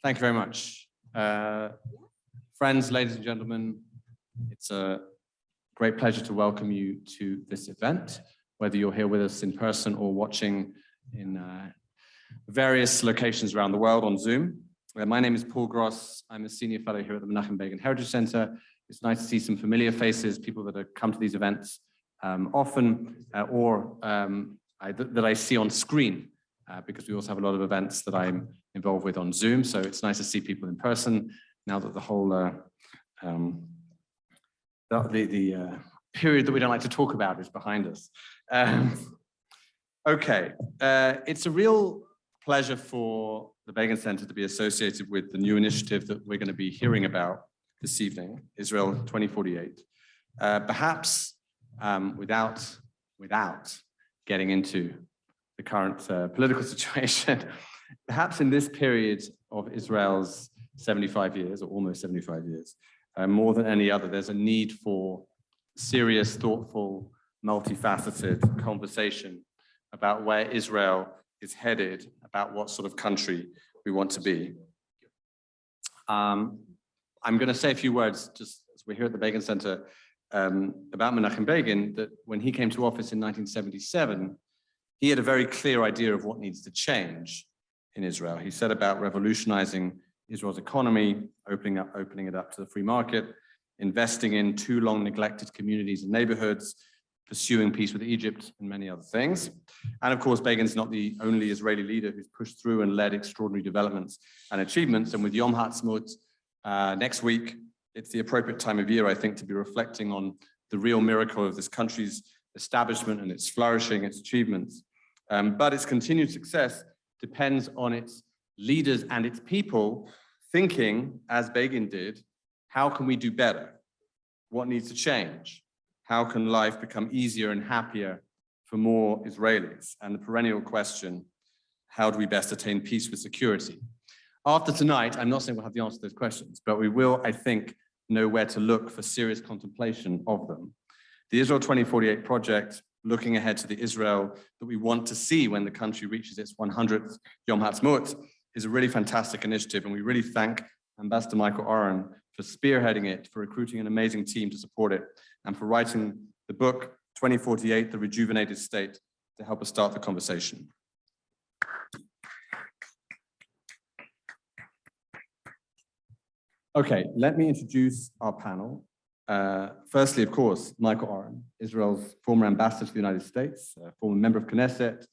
Thank you very much. Friends, ladies and gentlemen, it's a great pleasure to welcome you to this event, whether you're here with us in person or watching in various locations around the world on Zoom. My name is Paul Gross. I'm a senior fellow here at the Menachem Begin Heritage Center. It's nice to see some familiar faces, people that have come to these events often, or that I see on screen, because we also have a lot of events that I'm involved with on Zoom. So it's nice to see people in person now that the whole period that we don't like to talk about is behind us. Okay, it's a real pleasure for the Begin Center to be associated with the new initiative that we're going to be hearing about this evening, Israel 2048. Perhaps without getting into the current political situation, perhaps in this period of Israel's 75 years, or almost 75 years, more than any other, there's a need for serious, thoughtful, multifaceted conversation about where Israel is headed, about what sort of country we want to be. I'm going to say a few words, just as we're here at the Begin Center, about Menachem Begin, that when he came to office in 1977, he had a very clear idea of what needs to change in Israel. He set about revolutionizing Israel's economy, opening it up to the free market, investing in too long neglected communities and neighborhoods, pursuing peace with Egypt, and many other things. And of course, Begin's not the only Israeli leader who's pushed through and led extraordinary developments and achievements. And with Yom Ha'atzmaut next week, it's the appropriate time of year, I think, to be reflecting on the real miracle of this country's establishment and its flourishing, its achievements. But its continued success depends on its leaders and its people thinking, as Begin did, how can we do better? What needs to change? How can life become easier and happier for more Israelis? And the perennial question, how do we best attain peace with security? After tonight, I'm not saying we'll have the answer to those questions, but we will, I think, know where to look for serious contemplation of them. The Israel 2048 project, looking ahead to the Israel that we want to see when the country reaches its 100th Yom Ha'atzmaut, is a really fantastic initiative, and we really thank Ambassador Michael Oren for spearheading it, for recruiting an amazing team to support it, and for writing the book 2048, The Rejuvenated State, to help us start the conversation. Okay, let me introduce our panel. Firstly, of course, Michael Oren, Israel's former ambassador to the United States, former member of Knesset,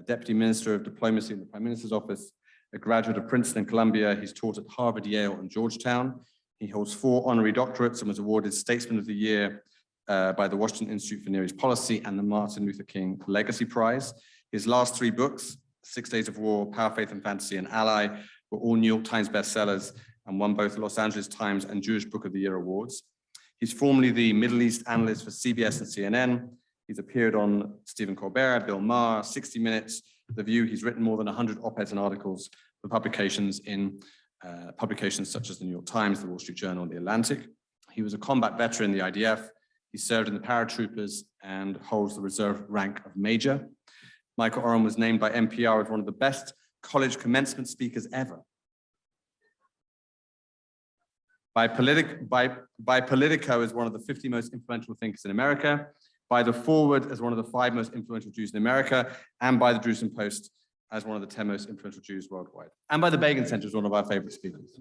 Deputy Minister of Diplomacy in the Prime Minister's Office, a graduate of Princeton and Columbia. He's taught at Harvard, Yale, and Georgetown. He holds 4 honorary doctorates and was awarded Statesman of the Year by the Washington Institute for Near East Policy and the Martin Luther King Legacy Prize. His last 3 books, 6 Days of War, Power, Faith, and Fantasy, and Ally, were all New York Times bestsellers and won both Los Angeles Times and Jewish Book of the Year awards. He's formerly the Middle East analyst for CBS and CNN. He's appeared on Stephen Colbert, Bill Maher, 60 Minutes, The View. He's written more than 100 op-eds and articles for publications in publications such as the New York Times, the Wall Street Journal, and the Atlantic. He was a combat veteran in the IDF. He served in the paratroopers and holds the reserve rank of major. Michael Oren was named by NPR as one of the best college commencement speakers ever. By Politico as one of the 50 most influential thinkers in America, by The Forward as one of the 5 most influential Jews in America, and by the Jerusalem Post as one of the 10 most influential Jews worldwide, and by the Begin Center as one of our favorite speakers.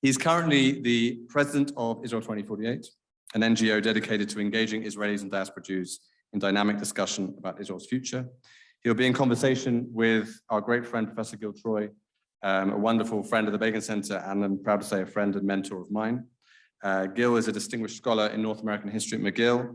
He's currently the president of Israel 2048, an NGO dedicated to engaging Israelis and diaspora Jews in dynamic discussion about Israel's future. He'll be in conversation with our great friend, Professor Gil Troy, a wonderful friend of the Begin Center, and I'm proud to say a friend and mentor of mine. Gil is a distinguished scholar in North American history at McGill.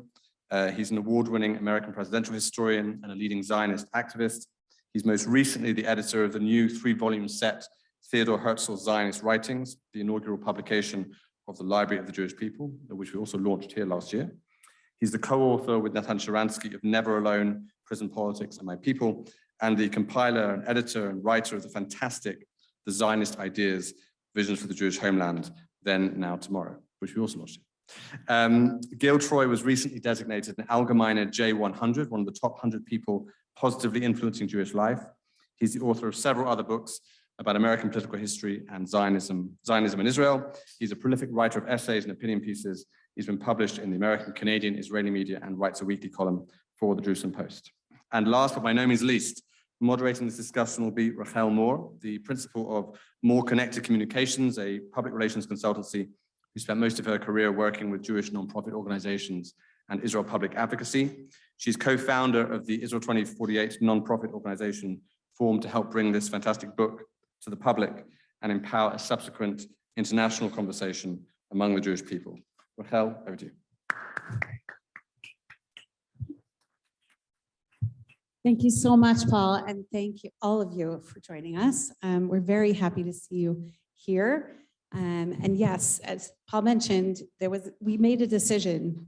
He's an award-winning American presidential historian and a leading Zionist activist. He's most recently the editor of the new 3-volume set, Theodore Herzl's Zionist Writings, the inaugural publication of the Library of the Jewish People, which we also launched here last year. He's the co-author with Natan Sharansky of Never Alone, Prison Politics and My People, and the compiler and editor and writer of the fantastic The Zionist Ideas, Visions for the Jewish Homeland, Then, Now, Tomorrow, which we also launched here. Gil Troy was recently designated an Allgemeine J100, one of the top 100 people positively influencing Jewish life. He's the author of several other books, about American political history and Zionism in Israel. He's a prolific writer of essays and opinion pieces. He's been published in the American, Canadian, Israeli media, and writes a weekly column for the Jerusalem Post. And last, but by no means least, moderating this discussion will be Rachel Moore, the principal of More Connected Communications, a public relations consultancy who spent most of her career working with Jewish nonprofit organizations and Israel public advocacy. She's co-founder of the Israel 2048 nonprofit organization formed to help bring this fantastic book to the public and empower a subsequent international conversation among the Jewish people. Rachel, over to you. Thank you so much, Paul, and thank you all of you for joining us. We're very happy to see you here. And yes, as Paul mentioned, we made a decision.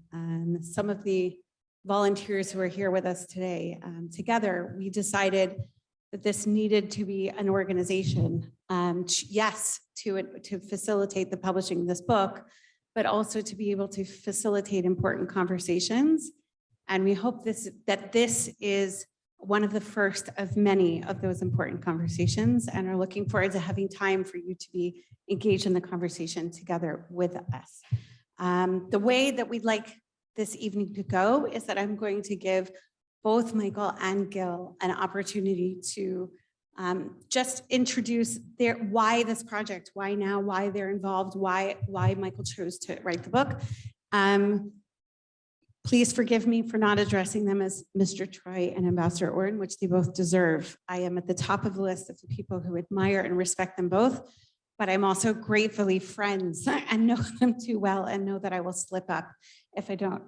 Some of the volunteers who are here with us today, together, we decided that this needed to be an organization. Yes, to facilitate the publishing of this book, but also to be able to facilitate important conversations. And we hope that this is one of the first of many of those important conversations, and are looking forward to having time for you to be engaged in the conversation together with us. The way that we'd like this evening to go is that I'm going to give both Michael and Gil an opportunity to just introduce why this project, why now, why they're involved, why Michael chose to write the book. Please forgive me for not addressing them as Mr. Troy and Ambassador Oren, which they both deserve. I am at the top of the list of the people who admire and respect them both, but I'm also gratefully friends and know them too well and know that I will slip up if I don't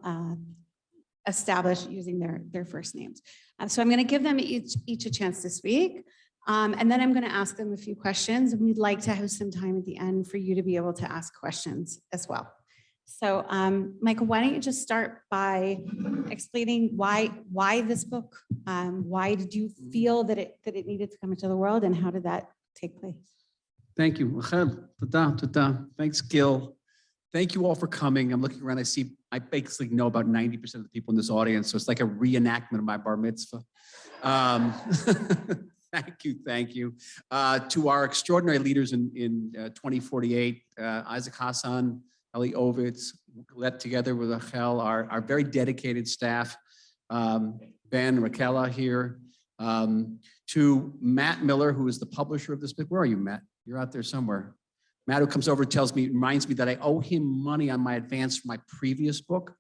establish using their first names. So I'm going to give them each a chance to speak. And then I'm going to ask them a few questions, and we'd like to have some time at the end for you to be able to ask questions as well. So Michael, why don't you just start by explaining why this book? Why did you feel that it needed to come into the world, and how did that take place? Thank you, Rachel. Tada. Thanks, Gil. Thank you all for coming. I'm looking around. I basically know about 90% of the people in this audience, so it's like a reenactment of my bar mitzvah. Thank you. To our extraordinary leaders in 2048, Isaac Hassan, Eli Ovitz, led together with Rachel, our very dedicated staff, Ben, Raquel here, to Matt Miller, who is the publisher of this book. Where are you, Matt? You're out there somewhere. Matt, who comes over, reminds me that I owe him money on my advance for my previous book.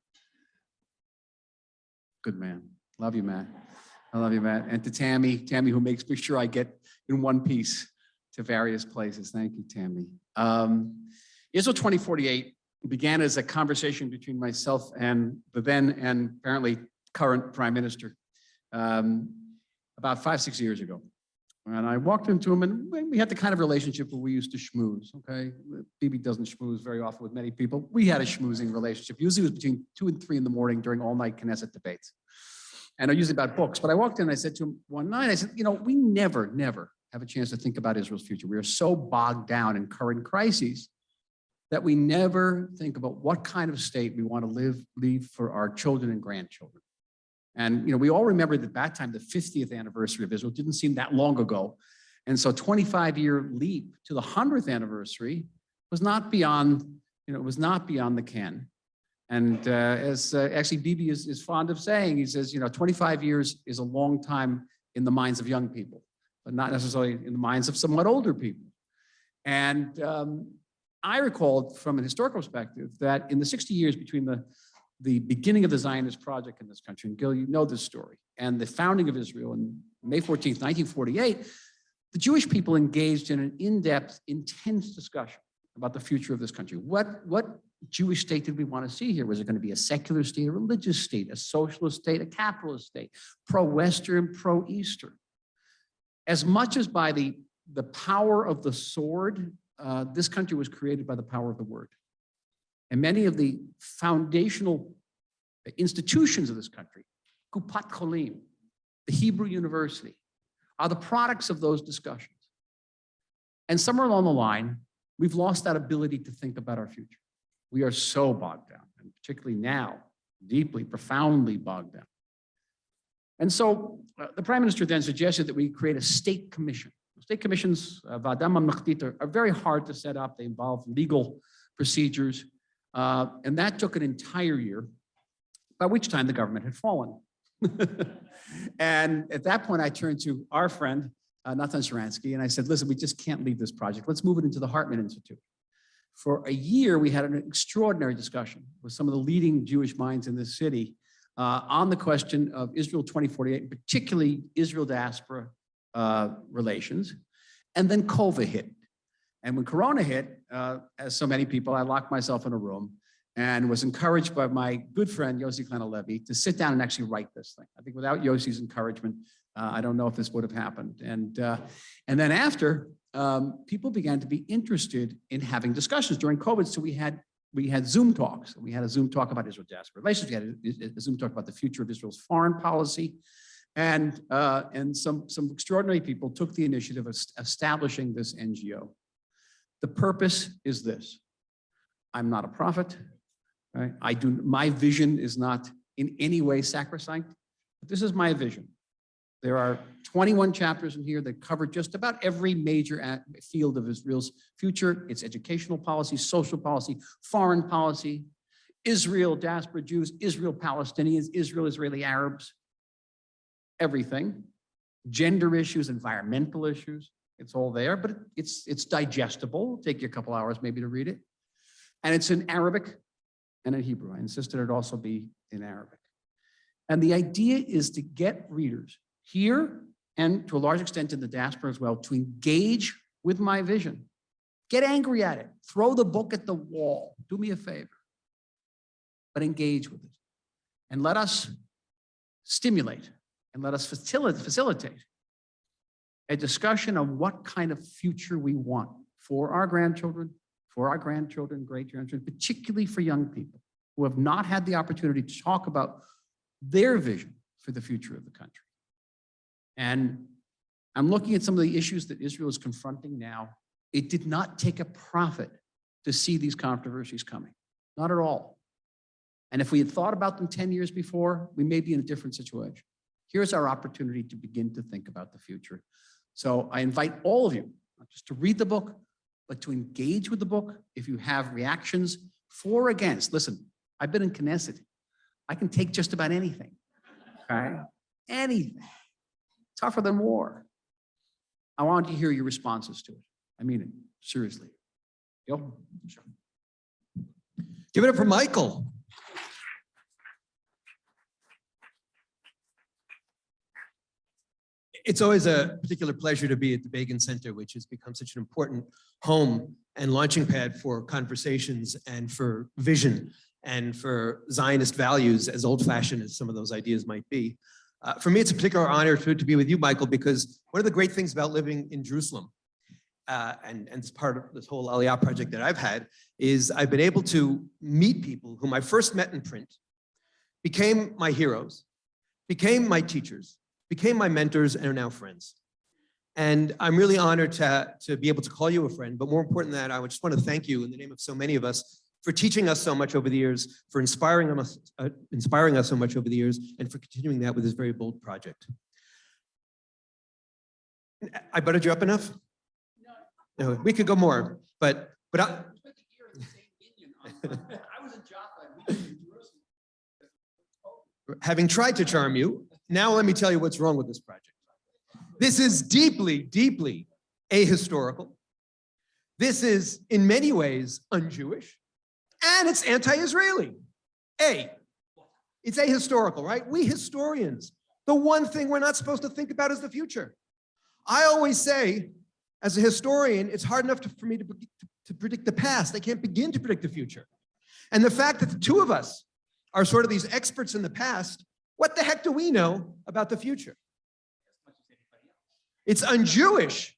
Good man. Love you, Matt. I love you, Matt. And to Tammy, who makes sure I get in one piece to various places. Thank you, Tammy. Israel 2048 began as a conversation between myself and the then and apparently current Prime Minister about 5-6 years ago. And I walked into him, and we had the kind of relationship where we used to schmooze, okay? Bibi doesn't schmooze very often with many people. We had a schmoozing relationship. Usually it was between 2 and 3 in the morning during all-night Knesset debates. And usually about books. But I walked in and I said to him one night, I said, we never have a chance to think about Israel's future. We are so bogged down in current crises that we never think about what kind of state we want to leave for our children and grandchildren. And we all remember that that time, the 50th anniversary of Israel didn't seem that long ago. And so 25-year leap to the 100th anniversary was not beyond, it was not beyond the ken. And as actually Bibi is fond of saying, he says, 25 years is a long time in the minds of young people, but not necessarily in the minds of somewhat older people. And I recalled from an historical perspective that in the 60 years between the beginning of the Zionist project in this country, and Gil, you know this story, and the founding of Israel on May 14th, 1948, the Jewish people engaged in an in-depth, intense discussion about the future of this country. What Jewish state did we want to see here? Was it going to be a secular state, a religious state, a socialist state, a capitalist state, pro-Western, pro-Eastern? As much as by the power of the sword, this country was created by the power of the word. And many of the foundational institutions of this country, Kupat Cholim, the Hebrew University, are the products of those discussions. And somewhere along the line, we've lost that ability to think about our future. We are so bogged down, and particularly now, deeply, profoundly bogged down. And so the Prime Minister then suggested that we create a state commission, State commissions, are very hard to set up. They involve legal procedures. And that took an entire year, by which time the government had fallen. And at that point, I turned to our friend, Nathan Sharansky, and I said, listen, we just can't leave this project. Let's move it into the Hartman Institute. For a year, we had an extraordinary discussion with some of the leading Jewish minds in this city on the question of Israel 2048, and particularly Israel diaspora relations. And then COVID hit. And when Corona hit, as so many people, I locked myself in a room and was encouraged by my good friend, Yossi Klein-Halevi, to sit down and actually write this thing. I think without Yossi's encouragement, I don't know if this would have happened. And then after, people began to be interested in having discussions during COVID. So we had Zoom talks. We had a Zoom talk about Israel diaspora relations. We had a Zoom talk about the future of Israel's foreign policy. And some extraordinary people took the initiative of establishing this NGO. The purpose is this. I'm not a prophet. Right? My vision is not in any way sacrosanct, but this is my vision. There are 21 chapters in here that cover just about every major field of Israel's future, its educational policy, social policy, foreign policy, Israel, diaspora Jews, Israel, Palestinians, Israel, Israeli Arabs, everything, gender issues, environmental issues. It's all there, but it's digestible. It'll take you a couple hours maybe to read it. And it's in Arabic and in Hebrew. I insisted it also be in Arabic. And the idea is to get readers here and to a large extent in the diaspora as well to engage with my vision. Get angry at it. Throw the book at the wall. Do me a favor. But engage with it. And let us stimulate and let us facilitate a discussion of what kind of future we want for our grandchildren, great-grandchildren, particularly for young people who have not had the opportunity to talk about their vision for the future of the country. And I'm looking at some of the issues that Israel is confronting now. It did not take a prophet to see these controversies coming, not at all. And if we had thought about them 10 years before, we may be in a different situation. Here's our opportunity to begin to think about the future. So I invite all of you, not just to read the book, but to engage with the book. If you have reactions for or against, listen, I've been in Knesset. I can take just about anything, okay? Anything. Tougher than war. I want to hear your responses to it. I mean it, seriously. Gil? Sure. Give it up for Michael. It's always a particular pleasure to be at the Begin Center, which has become such an important home and launching pad for conversations and for vision and for Zionist values, as old-fashioned as some of those ideas might be. For me, it's a particular honor to be with you, Michael, because one of the great things about living in Jerusalem, and it's part of this whole Aliyah project that I've had, is I've been able to meet people whom I first met in print, became my heroes, became my teachers, became my mentors, and are now friends. And I'm really honored to be able to call you a friend, but more important than that, I just want to thank you in the name of so many of us for teaching us so much over the years, for inspiring us so much over the years, and for continuing that with this very bold project. I buttered you up enough? No, we could go more, but I was in Jaffa. Having tried to charm you, now let me tell you what's wrong with this project. This is deeply, deeply ahistorical. This is, in many ways, un-Jewish, and it's anti-Israeli. It's ahistorical, right? We historians, the one thing we're not supposed to think about is the future. I always say, as a historian, it's hard enough for me to predict the past. I can't begin to predict the future. And the fact that the two of us are sort of these experts in the past, what the heck do we know about the future? It's un-Jewish,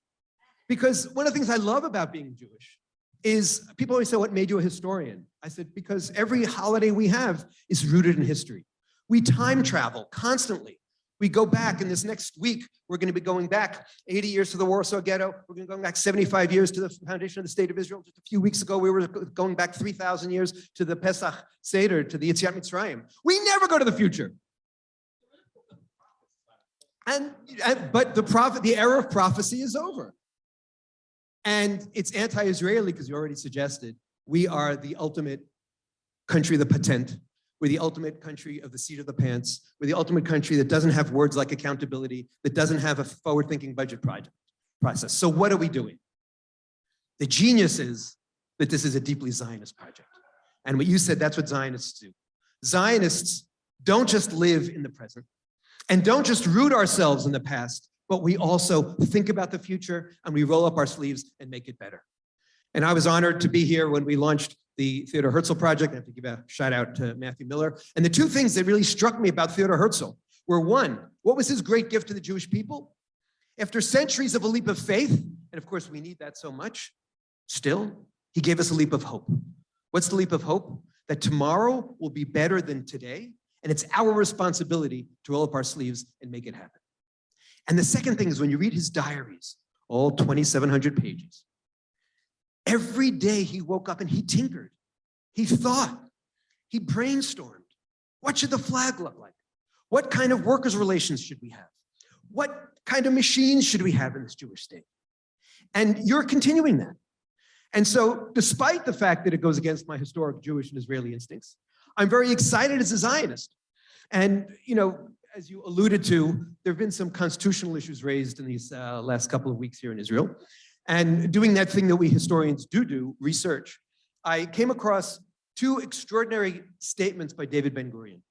because one of the things I love about being Jewish is people always say, what made you a historian? I said, because every holiday we have is rooted in history. We time travel constantly. We go back, and this next week, we're going to be going back 80 years to the Warsaw Ghetto. We're going to go back 75 years to the foundation of the State of Israel. Just a few weeks ago, we were going back 3,000 years to the Pesach Seder, to the Yetziat Mitzrayim. We never go to the future. But the era of prophecy is over. And it's anti-Israeli because you already suggested we are the ultimate country of the patent. We're the ultimate country of the seat of the pants. We're the ultimate country that doesn't have words like accountability, that doesn't have a forward-thinking budget process. So what are we doing? The genius is that this is a deeply Zionist project. And what you said, that's what Zionists do. Zionists don't just live in the present and don't just root ourselves in the past, but we also think about the future and we roll up our sleeves and make it better. And I was honored to be here when we launched the Theodor Herzl project. I have to give a shout out to Matthew Miller. And the two things that really struck me about Theodor Herzl were, one, what was his great gift to the Jewish people? After centuries of a leap of faith, and of course we need that so much, still, he gave us a leap of hope. What's the leap of hope? That tomorrow will be better than today, and it's our responsibility to roll up our sleeves and make it happen. And the second thing is when you read his diaries, all 2,700 pages, every day he woke up and he tinkered, he thought, he brainstormed. What should the flag look like? What kind of workers' relations should we have? What kind of machines should we have in this Jewish state? And you're continuing that. And so despite the fact that it goes against my historic Jewish and Israeli instincts, I'm very excited as a Zionist. And, you know, as you alluded to, there have been some constitutional issues raised in these last couple of weeks here in Israel. And doing that thing that we historians do, research, I came across two extraordinary statements by David Ben-Gurion,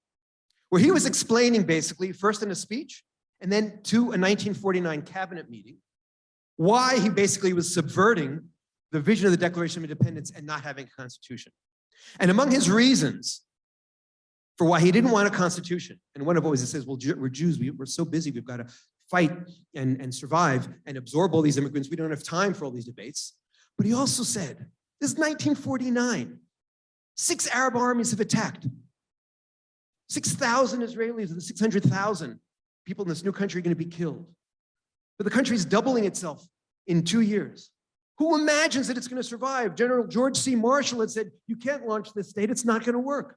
where he was explaining basically, first in a speech, and then to a 1949 cabinet meeting, why he basically was subverting the vision of the Declaration of Independence and not having a constitution. And among his reasons for why he didn't want a constitution, and one of always he says, well, we're Jews, we're so busy, we've got to fight and survive and absorb all these immigrants. We don't have time for all these debates. But he also said, this is 1949. 6 Arab armies have attacked. 6,000 Israelis and 600,000 people in this new country are going to be killed. But the country is doubling itself in 2 years. Who imagines that it's going to survive? General George C. Marshall had said, you can't launch this state, it's not going to work.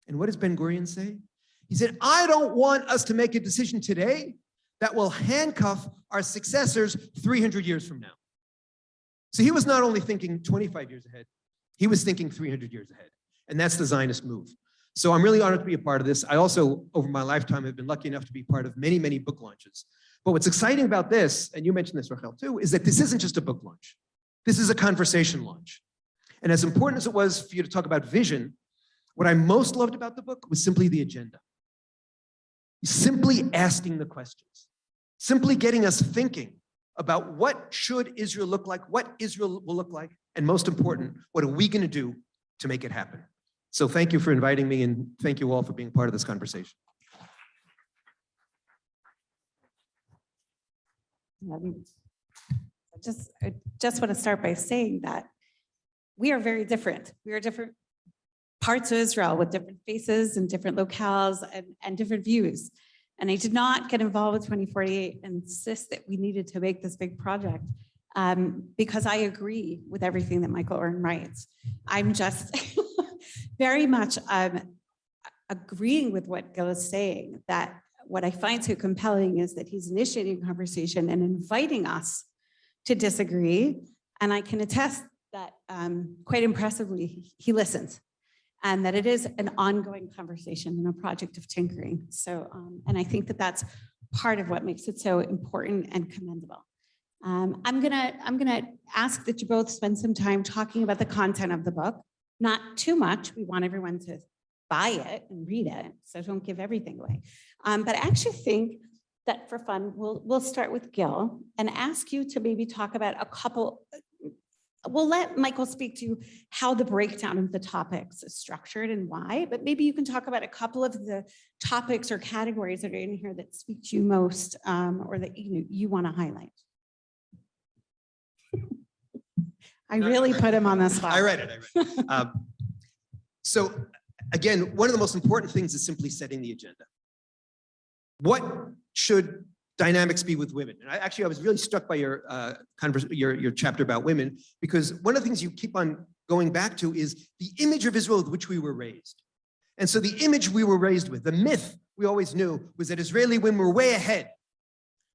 And what does Ben-Gurion say? He said, I don't want us to make a decision today that will handcuff our successors 300 years from now. So he was not only thinking 25 years ahead, he was thinking 300 years ahead. And that's the Zionist move. So I'm really honored to be a part of this. I also, over my lifetime, have been lucky enough to be part of many, many book launches. But what's exciting about this, and you mentioned this, Rachel, too, is that this isn't just a book launch. This is a conversation launch. And as important as it was for you to talk about vision, what I most loved about the book was simply the agenda. Simply asking the questions. Simply getting us thinking about what should Israel look like, what Israel will look like, and most important, what are we going to do to make it happen? So thank you for inviting me, and thank you all for being part of this conversation. I just want to start by saying that we are very different. We are different parts of Israel with different faces and different locales and different views. And I did not get involved with 2048 and insist that we needed to make this big project because I agree with everything that Michael Oren writes. I'm just very much agreeing with what Gil is saying, that what I find so compelling is that he's initiating a conversation and inviting us to disagree. And I can attest that quite impressively, he listens, and that it is an ongoing conversation and a project of tinkering. So, and I think that that's part of what makes it so important and commendable. I'm gonna ask that you both spend some time talking about the content of the book. Not too much. We want everyone to buy it and read it, so don't give everything away. But I actually think that for fun, we'll start with Gil and ask you to maybe talk about a couple. We'll let Michael speak to how the breakdown of the topics is structured and why, but maybe you can talk about a couple of the topics or categories that are in here that speak to you most, or that you want to highlight. I really put him on the spot. I read it. So again, one of the most important things is simply setting the agenda. What should dynamics be with women? And I was really struck by your chapter about women, because one of the things you keep on going back to is the image of Israel with which we were raised. And so the image we were raised with, the myth we always knew, was that Israeli women were way ahead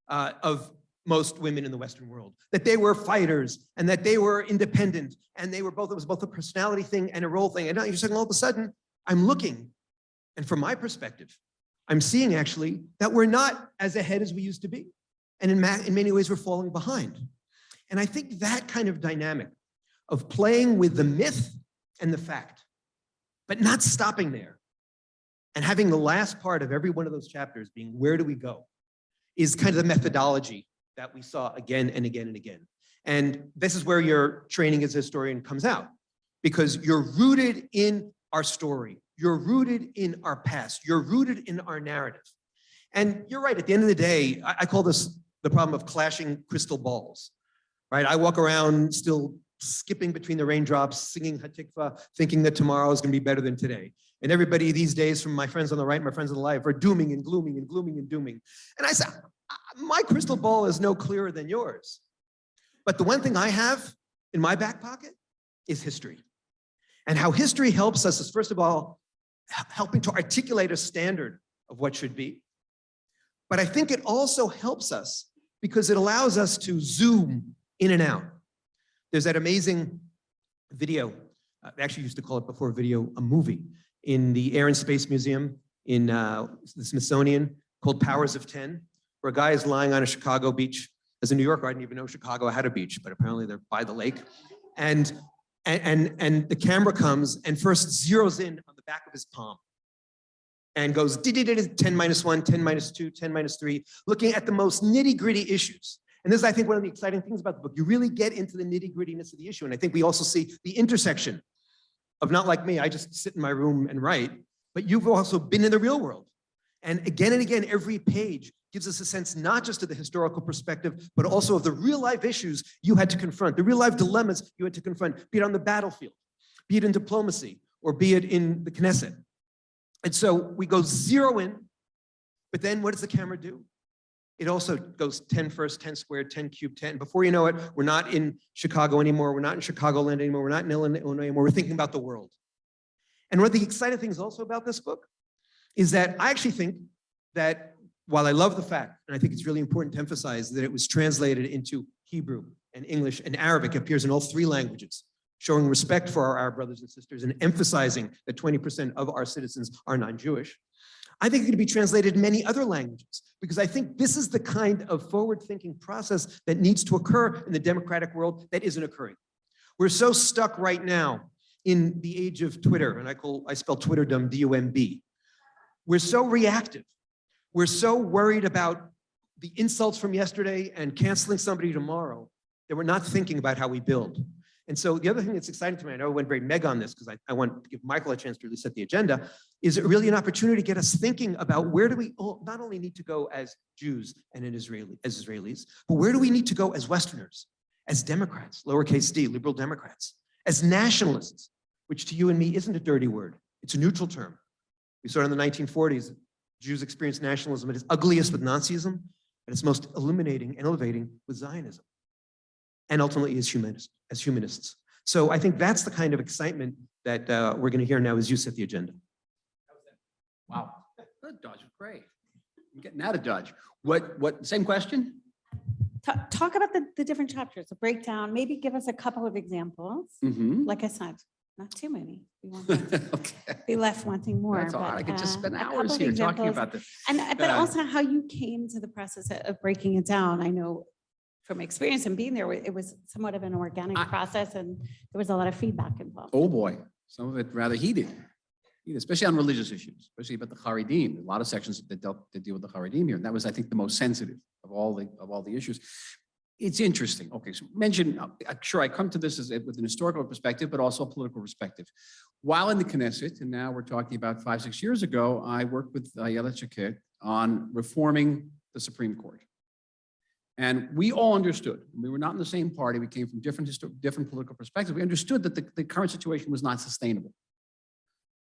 of most women in the Western world, that they were fighters and that they were independent and it was both a personality thing and a role thing. And now you're saying all of a sudden, I'm looking, and from my perspective, I'm seeing actually that we're not as ahead as we used to be. And in many ways, we're falling behind. And I think that kind of dynamic of playing with the myth and the fact, but not stopping there, and having the last part of every one of those chapters being, where do we go, is kind of the methodology that we saw again and again and again. And this is where your training as a historian comes out, because you're rooted in our story. You're rooted in our past. You're rooted in our narrative. And you're right, at the end of the day, I call this the problem of clashing crystal balls, right? I walk around still skipping between the raindrops, singing Hatikva, thinking that tomorrow is gonna be better than today. And everybody these days, from my friends on the right, my friends on the left, are dooming and glooming and glooming and dooming. And I say, my crystal ball is no clearer than yours. But the one thing I have in my back pocket is history. And how history helps us is, first of all, helping to articulate a standard of what should be. But I think it also helps us because it allows us to zoom in and out. There's that amazing video, they actually used to call it before video, a movie, in the Air and Space Museum in the Smithsonian called Powers of 10, where a guy is lying on a Chicago beach. As a New Yorker, I didn't even know Chicago had a beach, but apparently they're by the lake. And the camera comes and first zeroes in on the back of his palm and goes 10 minus 1, 10 minus 2, 10 minus 3, looking at the most nitty-gritty issues. And this is, I think, one of the exciting things about the book. You really get into the nitty-grittiness of the issue. And I think we also see the intersection of, not like me, I just sit in my room and write, but you've also been in the real world. And again, every page gives us a sense not just of the historical perspective, but also of the real life issues you had to confront, the real life dilemmas you had to confront, be it on the battlefield, be it in diplomacy, or be it in the Knesset. And so we go zero in, but then what does the camera do? It also goes 10 first, 10 squared, 10 cubed, 10. Before you know it, we're not in Chicago anymore. We're not in Chicagoland anymore. We're not in Illinois anymore. We're thinking about the world. And one of the exciting things also about this book is that I actually think that while I love the fact, and I think it's really important to emphasize that it was translated into Hebrew and English and Arabic, it appears in all 3 languages, showing respect for our Arab brothers and sisters and emphasizing that 20% of our citizens are non-Jewish. I think it could be translated in many other languages, because I think this is the kind of forward-thinking process that needs to occur in the democratic world that isn't occurring. We're so stuck right now in the age of Twitter, and I spell Twitterdom, D-U-M-B. We're so reactive. We're so worried about the insults from yesterday and canceling somebody tomorrow that we're not thinking about how we build. And so the other thing that's exciting to me, I know I went very mega on this because I want to give Michael a chance to really set the agenda, is it really an opportunity to get us thinking about where do we not only need to go as Jews and as Israelis, but where do we need to go as Westerners, as Democrats, lowercase d, liberal Democrats, as nationalists, which to you and me isn't a dirty word, it's a neutral term. We saw it in the 1940s, Jews experienced nationalism at its ugliest with Nazism, and its most illuminating and elevating with Zionism, and ultimately as humanists. So I think that's the kind of excitement that we're going to hear now as you set the agenda. Wow, good, Dodge was great. I'm getting out of Dodge. What, same question? Talk about the different chapters, a breakdown, maybe give us a couple of examples. Mm-hmm. Like I said, not too many. We won't Okay. be left wanting more. That's all right. I could just spend a hours couple of here talking examples. about this. But also how you came to the process of breaking it down. I know from experience and being there, it was somewhat of an organic process, and there was a lot of feedback involved. Oh boy, some of it rather heated, especially on religious issues, especially about the Haredim. A lot of sections that deal with the Haredim here, and that was, I think, the most sensitive of all the issues. It's interesting. Okay, so mention, sure, I come to this with an historical perspective, but also a political perspective. While in the Knesset, and now we're talking about 5-6 years ago, I worked with Ayelet Shaked on reforming the Supreme Court. And we all understood, we were not in the same party, we came from different political perspectives. We understood that the current situation was not sustainable.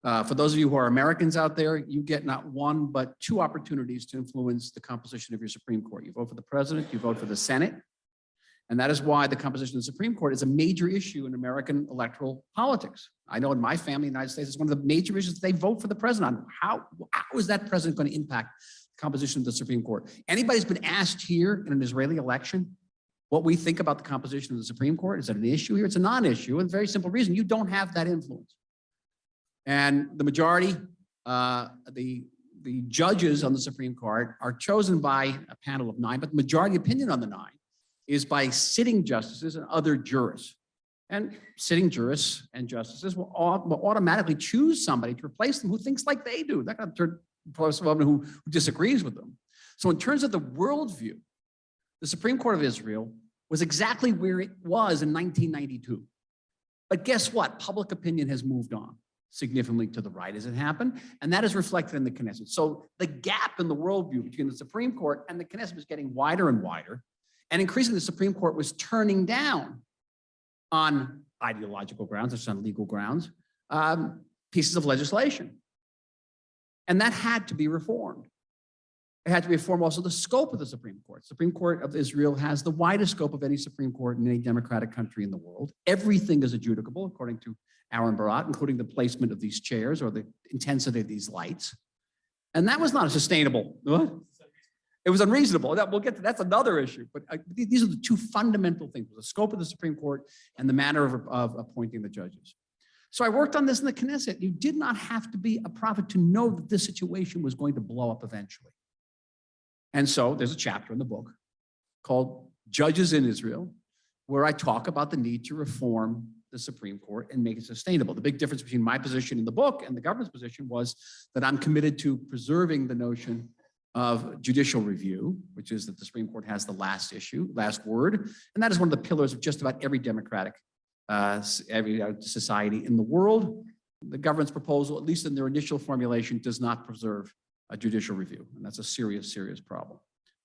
For those of you who are Americans out there, you get not 1, but 2 opportunities to influence the composition of your Supreme Court. You vote for the president, you vote for the Senate. And that is why the composition of the Supreme Court is a major issue in American electoral politics. I know in my family in the United States, it's one of the major issues that they vote for the president on. How is that president going to impact composition of the Supreme Court. Anybody's been asked here in an Israeli election what we think about the composition of the Supreme Court? Is that an issue here? It's a non-issue, and very simple reason. You don't have that influence. And the majority, the judges on the Supreme Court are chosen by a panel of 9, but the majority opinion on the 9 is by sitting justices and other jurists. And sitting jurists and justices will automatically choose somebody to replace them who thinks like they do. They're not going to replace someone who disagrees with them. So in terms of the worldview, the Supreme Court of Israel was exactly where it was in 1992. But guess what? Public opinion has moved on significantly to the right as it happened, and that is reflected in the Knesset. So the gap in the worldview between the Supreme Court and the Knesset was getting wider and wider, and increasingly the Supreme Court was turning down on ideological grounds, or on legal grounds, pieces of legislation. And that had to be reformed. It had to reform also the scope of the Supreme Court. The Supreme Court of Israel has the widest scope of any Supreme Court in any democratic country in the world. Everything is adjudicable, according to Oren, including the placement of these chairs or the intensity of these lights. And that was not a sustainable. What? It was unreasonable. We'll get to that's another issue. But these are the two fundamental things: the scope of the Supreme Court and the manner of appointing the judges. So I worked on this in the Knesset. You did not have to be a prophet to know that this situation was going to blow up eventually. And so there's a chapter in the book called Judges in Israel, where I talk about the need to reform the Supreme Court and make it sustainable. The big difference between my position in the book and the government's position was that I'm committed to preserving the notion of judicial review, which is that the Supreme Court has the last word. And that is one of the pillars of just about every democratic society in the world. The government's proposal, at least in their initial formulation, does not preserve a judicial review. And that's a serious, serious problem.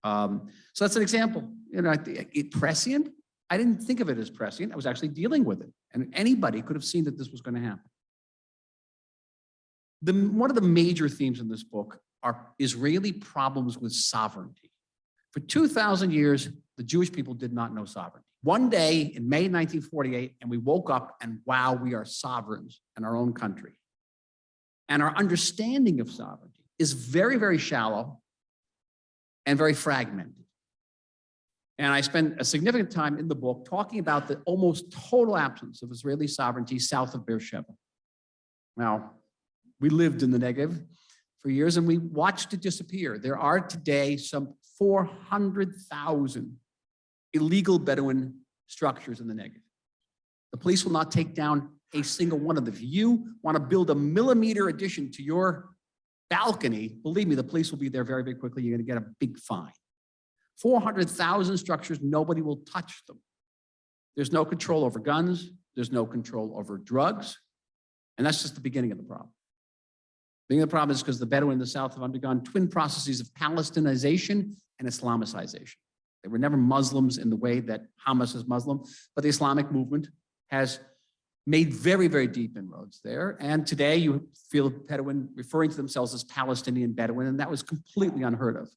So that's an example. You know, prescient, I didn't think of it as prescient. I was actually dealing with it. And anybody could have seen that this was going to happen. One of the major themes in this book are Israeli problems with sovereignty. For 2,000 years, the Jewish people did not know sovereignty. One day in May 1948, and we woke up and wow, we are sovereigns in our own country. And our understanding of sovereignty is very, very shallow and very fragmented. And I spend a significant time in the book talking about the almost total absence of Israeli sovereignty south of Beersheba. Now, we lived in the Negev for years and we watched it disappear. There are today some 400,000 illegal Bedouin structures in the Negev. The police will not take down a single one of them. If you want to build a millimeter addition to your balcony, believe me, the police will be there very, very quickly. You're going to get a big fine. 400,000 structures, nobody will touch them. There's no control over guns. There's no control over drugs. And that's just the beginning of the problem. The beginning of the problem is because the Bedouin in the South have undergone twin processes of Palestinization and Islamicization. They were never Muslims in the way that Hamas is Muslim, but the Islamic movement has made very, very deep inroads there. And today you feel Bedouin referring to themselves as Palestinian Bedouin, and that was completely unheard of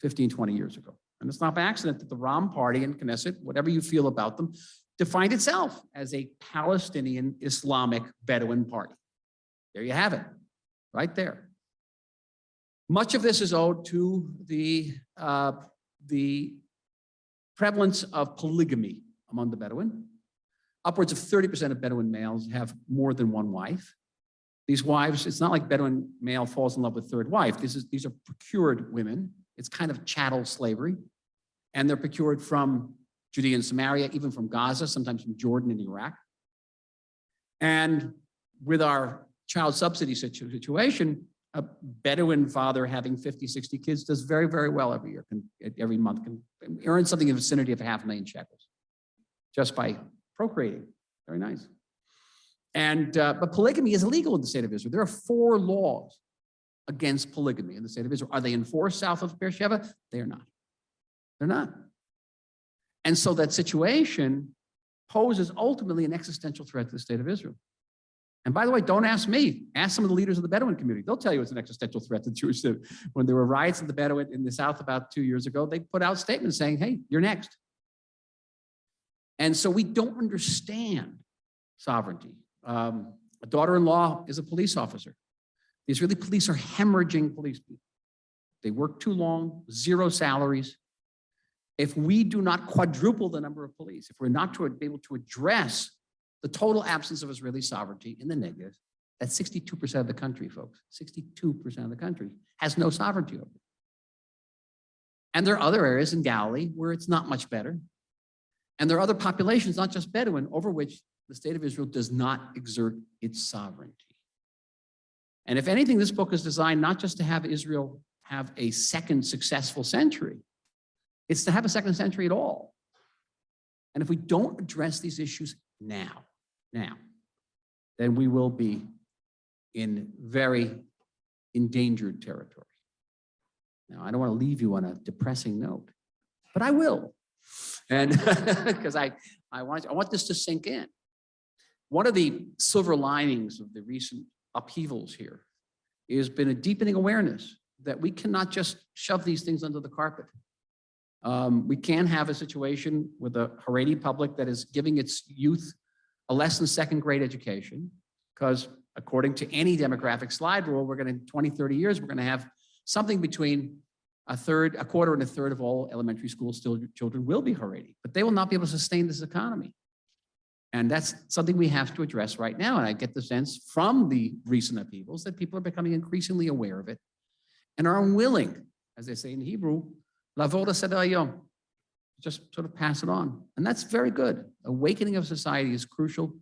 15, 20 years ago. And it's not by accident that the Ram party in Knesset, whatever you feel about them, defined itself as a Palestinian Islamic Bedouin party. There you have it, right there. Much of this is owed to the prevalence of polygamy among the Bedouin. Upwards of 30% of Bedouin males have more than one wife. These wives, it's not like Bedouin male falls in love with third wife. These are procured women. It's kind of chattel slavery. And they're procured from Judea and Samaria, even from Gaza, sometimes from Jordan and Iraq. And with our child subsidy situation, a Bedouin father having 50, 60 kids does very, very well every year, every month, can earn something in the vicinity of 500,000 shekels just by procreating. Very nice. And but polygamy is illegal in the state of Israel. There are 4 laws against polygamy in the state of Israel. Are they enforced south of Beersheba? They are not. They're not. And so that situation poses ultimately an existential threat to the state of Israel. And by the way, don't ask me. Ask some of the leaders of the Bedouin community. They'll tell you it's an existential threat to the Jewish city. When there were riots in the Bedouin in the South about 2 years ago, they put out statements saying, hey, you're next. And so we don't understand sovereignty. A daughter-in-law is a police officer. The Israeli police are hemorrhaging police people. They work too long, 0 salaries. If we do not quadruple the number of police, if we're not to be able to address the total absence of Israeli sovereignty in the negative, that's 62% of the country, folks. 62% of the country has no sovereignty over it. And there are other areas in Galilee where it's not much better. And there are other populations, not just Bedouin, over which the state of Israel does not exert its sovereignty. And if anything, this book is designed not just to have Israel have a second successful century, it's to have a second century at all. And if we don't address these issues now, then we will be in very endangered territory. Now, I don't want to leave you on a depressing note, but I will. And because I want this to sink in. One of the silver linings of the recent upheavals here has been a deepening awareness that we cannot just shove these things under the carpet. We can have a situation with a Haredi public that is giving its youth a less than second grade education, because according to any demographic slide rule, we're going to, in 20, 30 years, we're going to have something between a quarter and a third of all elementary school children will be Haredi, but they will not be able to sustain this economy. And that's something we have to address right now. And I get the sense from the recent upheavals that people are becoming increasingly aware of it and are unwilling, as they say in Hebrew, lavor l'seder-hayom, just sort of pass it on. And that's very good. Awakening of society is crucial.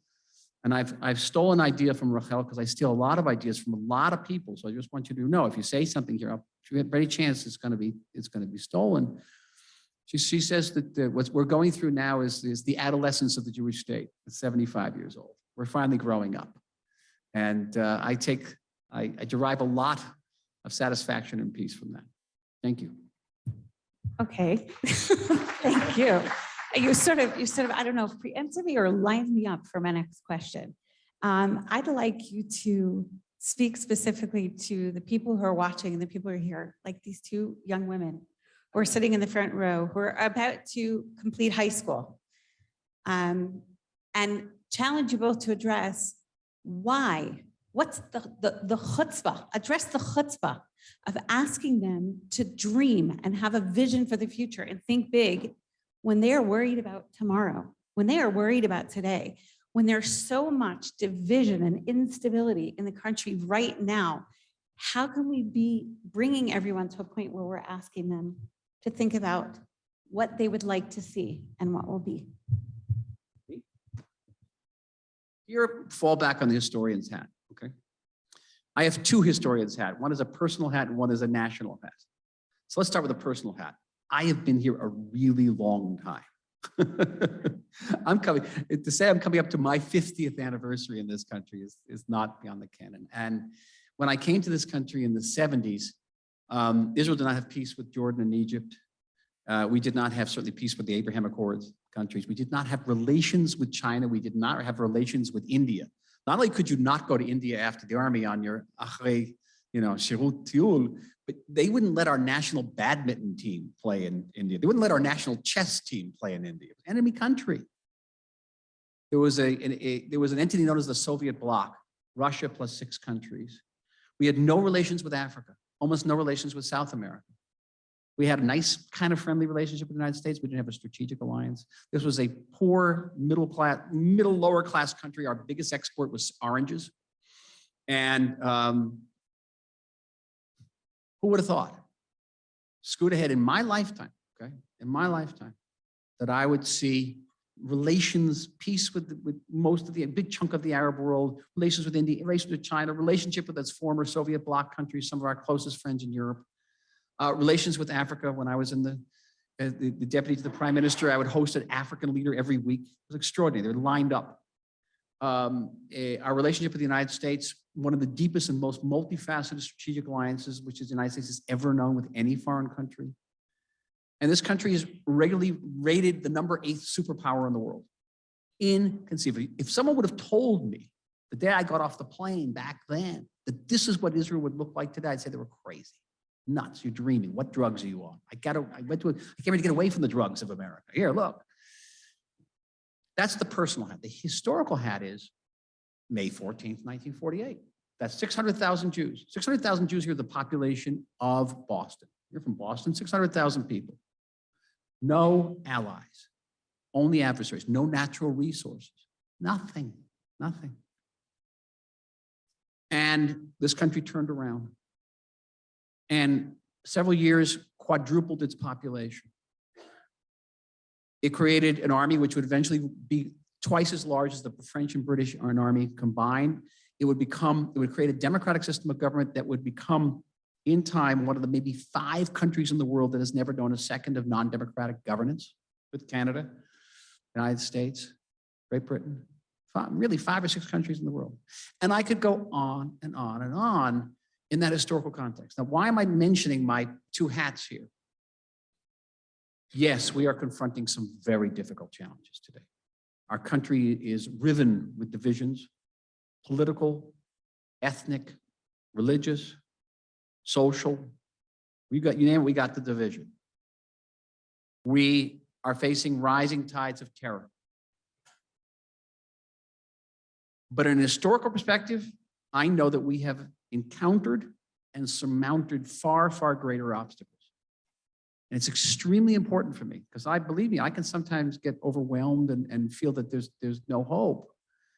And I've stolen an idea from Rachel because I steal a lot of ideas from a lot of people. So I just want you to know, if you say something here, you have any chance it's going to be stolen. She says that what we're going through now is the adolescence of the Jewish state. It's 75 years old. We're finally growing up. And I derive a lot of satisfaction and peace from that. Thank you. Okay, thank you. You sort of, I don't know if preempted me or lined me up for my next question. I'd like you to speak specifically to the people who are watching and the people who are here, like these two young women who are sitting in the front row, who are about to complete high school, and challenge you both to address why. What's the chutzpah? Address the chutzpah of asking them to dream and have a vision for the future and think big when they are worried about tomorrow, when they are worried about today, when there's so much division and instability in the country right now. How can we be bringing everyone to a point where we're asking them to think about what they would like to see and what will be? Here, fall back on the historian's hat, okay? I have two historian's hat. One is a personal hat and one is a national hat. So let's start with a personal hat. I have been here a really long time. I'm coming up to my 50th anniversary in this country is not beyond the canon. And when I came to this country in the 70s, Israel did not have peace with Jordan and Egypt. We did not have certainly peace with the Abraham Accords countries. We did not have relations with China. We did not have relations with India. Not only could you not go to India after the army on your Achrei, Shirut Tiul, but they wouldn't let our national badminton team play in India. They wouldn't let our national chess team play in India. It was enemy country. There was an entity known as the Soviet bloc, Russia plus 6 countries. We had no relations with Africa, almost no relations with South America. We had a nice kind of friendly relationship with the United States. We didn't have a strategic alliance. This was a poor, lower class country. Our biggest export was oranges. And who would have thought? Scoot ahead in my lifetime, okay? In my lifetime, that I would see relations, peace with most of a big chunk of the Arab world, relations with India, relations with China, relationship with its former Soviet bloc countries, some of our closest friends in Europe, relations with Africa. When I was in the deputy to the prime minister, I would host an African leader every week. It was extraordinary. They were lined up. Our relationship with the United States, one of the deepest and most multifaceted strategic alliances which the United States has ever known with any foreign country. And this country is regularly rated the number 8th superpower in the world. Inconceivable. If someone would have told me the day I got off the plane back then that this is what Israel would look like today, I'd say they were crazy. Nuts, you're dreaming. What drugs are you on? I came here to get away from the drugs of America. Here, look. That's the personal hat. The historical hat is May 14th, 1948. That's 600,000 Jews. 600,000 Jews here, the population of Boston. You're from Boston, 600,000 people. No allies, only adversaries, no natural resources, nothing, nothing. And this country turned around and several years quadrupled its population. It created an army which would eventually be twice as large as the French and British army combined. It would create a democratic system of government that would become, in time, one of the maybe 5 countries in the world that has never known a second of non-democratic governance, with Canada, United States, Great Britain, really 5 or 6 countries in the world. And I could go on and on and on in that historical context. Now, why am I mentioning my 2 hats here? Yes, we are confronting some very difficult challenges today. Our country is riven with divisions, political, ethnic, religious, social. You name it, we got the division. We are facing rising tides of terror. But in a historical perspective, I know that we have encountered and surmounted far, far greater obstacles. And it's extremely important for me because believe me, I can sometimes get overwhelmed and feel that there's no hope.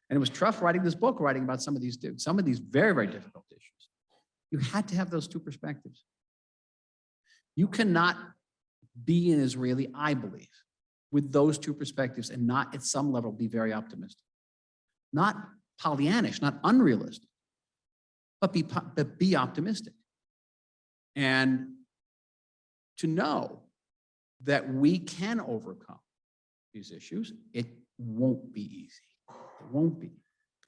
And it was tough writing this book, writing about some of these very, very difficult issues. You had to have those 2 perspectives. You cannot be an Israeli, I believe, with those 2 perspectives and not at some level be very optimistic. Not Pollyannish, not unrealistic, but be optimistic. And to know that we can overcome these issues, it won't be easy. It won't be.